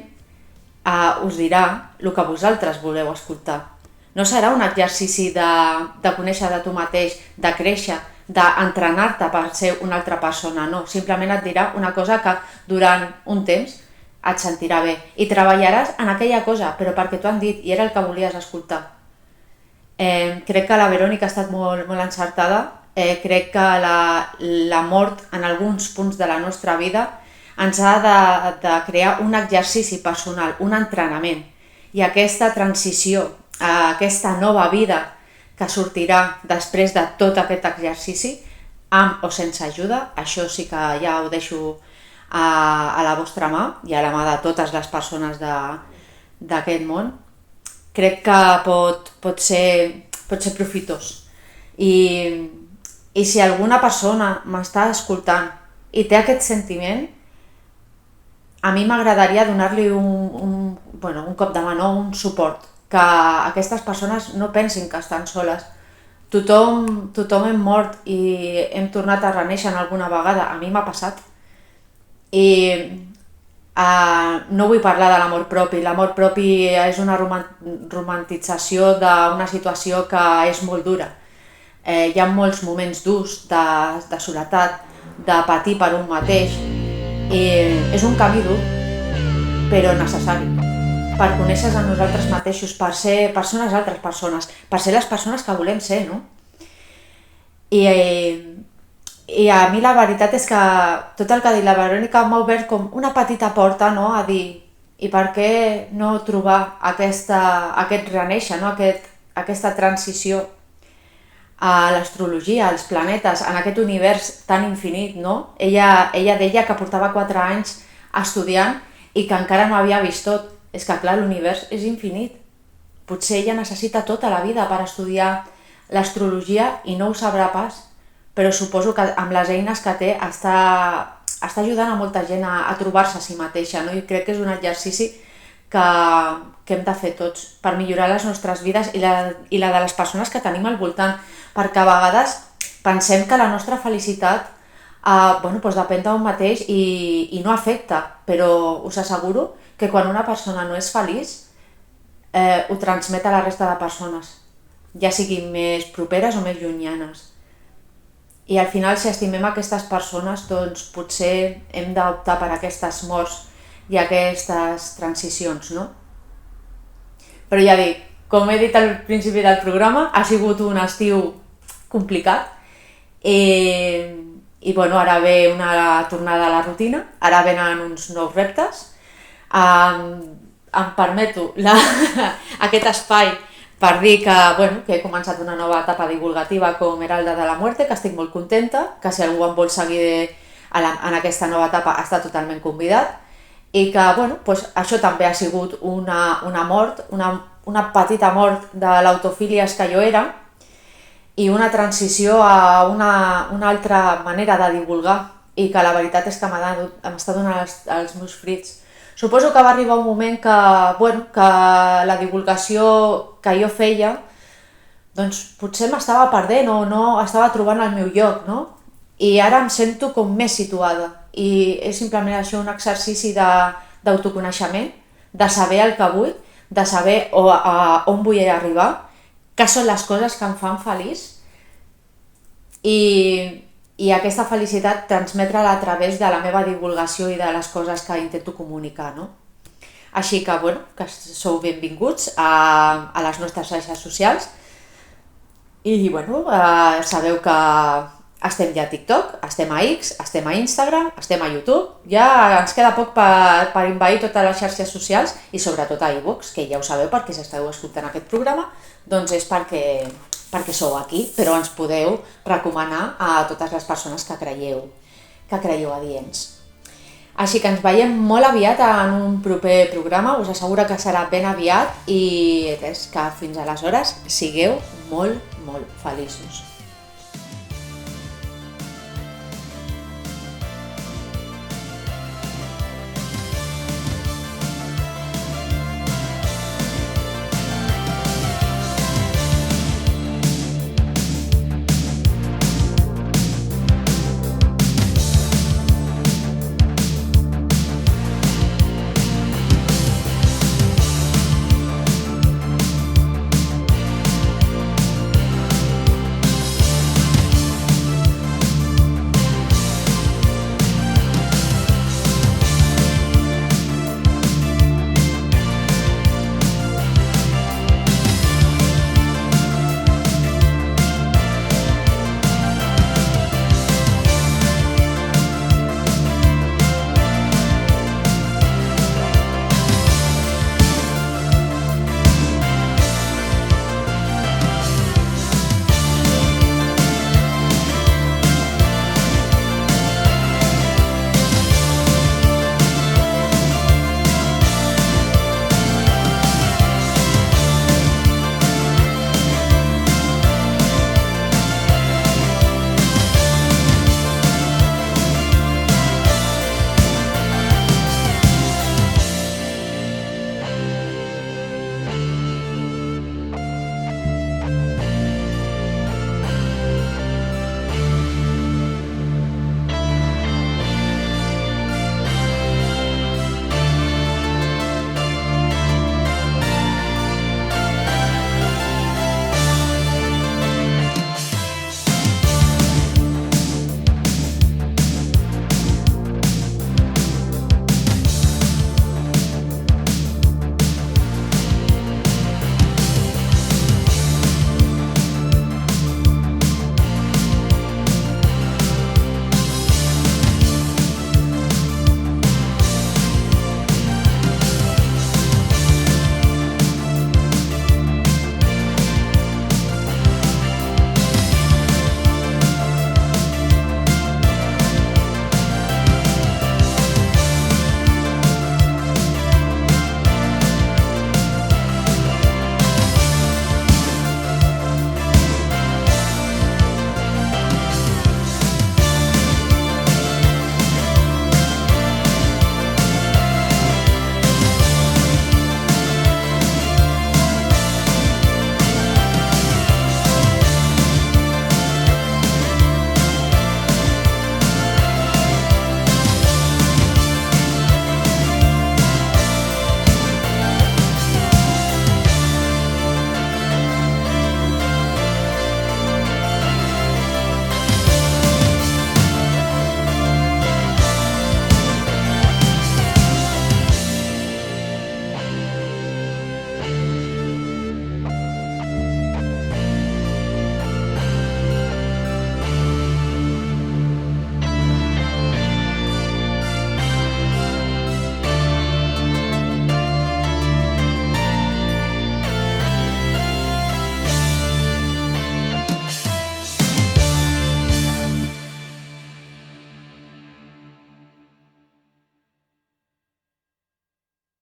us dirà el que vosaltres voleu escoltar. No serà un exercici de conèixer de tu mateix, de créixer, d'entrenar-te per ser una altra persona, no. Simplement et dirà una cosa que durant un temps et sentirà bé i treballaràs en aquella cosa, però perquè t'ho han dit i era el que volies escoltar. Crec que la Verònica ha estat molt encertada. Crec que la mort en alguns punts de la nostra vida ens ha de crear un exercici personal, un entrenament. I aquesta transició, aquesta nova vida que sortirà després de tot aquest exercici, amb o sense ajuda, això sí que ja ho deixo a la vostra mà i a la mà de totes les persones d'aquest món, crec que pot ser profitós. I si alguna persona m'està escoltant i té aquest sentiment, a mi m'agradaria donar-li un cop de mà, un suport, que aquestes persones no pensin que estan soles. Tothom hem mort i hem tornat a renéixer alguna vegada, a mi m'ha passat. I no vull parlar de l'amor propi. L'amor propi és una romantització d'una situació que és molt dura. Hi ha molts moments durs de soledat, de patir per un mateix. I és un camí dur, però necessari, per conèixer-nos a nosaltres mateixos, per ser unes altres persones, per ser les persones que volem ser, no? I a mi la veritat és que tot el que ha dit la Verònica m'ha obert com una petita porta, no? A dir, i per què no trobar aquest renéixer, no? Aquesta transició a l'astrologia, als planetes, en aquest univers tan infinit, no? Ella deia que portava 4 anys estudiant i que encara no havia vist tot. És que, clar, l'univers és infinit. Potser ella necessita tota la vida per estudiar l'astrologia i no ho sabrà pas, però suposo que amb les eines que té està ajudant a molta gent a trobar-se a si mateixa, no? I crec que és un exercici que hem de fer tots per millorar les nostres vides i la de les persones que tenim al voltant, perquè a vegades pensem que la nostra felicitat depèn d'un mateix i no afecta, però us asseguro que quan una persona no és feliç, ho transmet a la resta de persones, ja siguin més properes o més llunyanes. I al final, si estimem aquestes persones, doncs potser hem d'optar per aquestes morts i aquestes transicions, no? Però ja dic, com he dit al principi del programa, ha sigut un estiu complicat i ara ve una tornada a la rutina, ara venen uns nous reptes. Em permeto aquest espai per dir que he començat una nova etapa divulgativa com Heralda de la Muerte, que estic molt contenta, que si algú em vol seguir en aquesta nova etapa està totalment convidat, i que això també ha sigut una mort, una petita mort de l'autofílies que jo era, i una transició a una altra manera de divulgar, i que la veritat és que m'està donant els meus fruits. Suposo que va arribar un moment que la divulgació que jo feia doncs potser m'estava perdent o no estava trobant el meu lloc, no? I ara em sento com més situada i és simplement això, un exercici d'autoconeixement, de saber el que vull, de saber on vull arribar què són les coses que em fan feliç i aquesta felicitat transmetre-la a través de la meva divulgació i de les coses que intento comunicar, no? Així que, bueno, que sou benvinguts a les nostres xarxes socials i, bueno, sabeu que estem ja a TikTok, estem a X, estem a Instagram, estem a YouTube, ja ens queda poc per invair totes les xarxes socials i sobretot a iVoox, que ja ho sabeu perquè s'esteu escoltant aquest programa, doncs és perquè sou aquí, però ens podeu recomanar a totes les persones que creieu adients. Així que ens veiem molt aviat en un proper programa, us asseguro que serà ben aviat i res, que fins aleshores sigueu molt, molt feliços.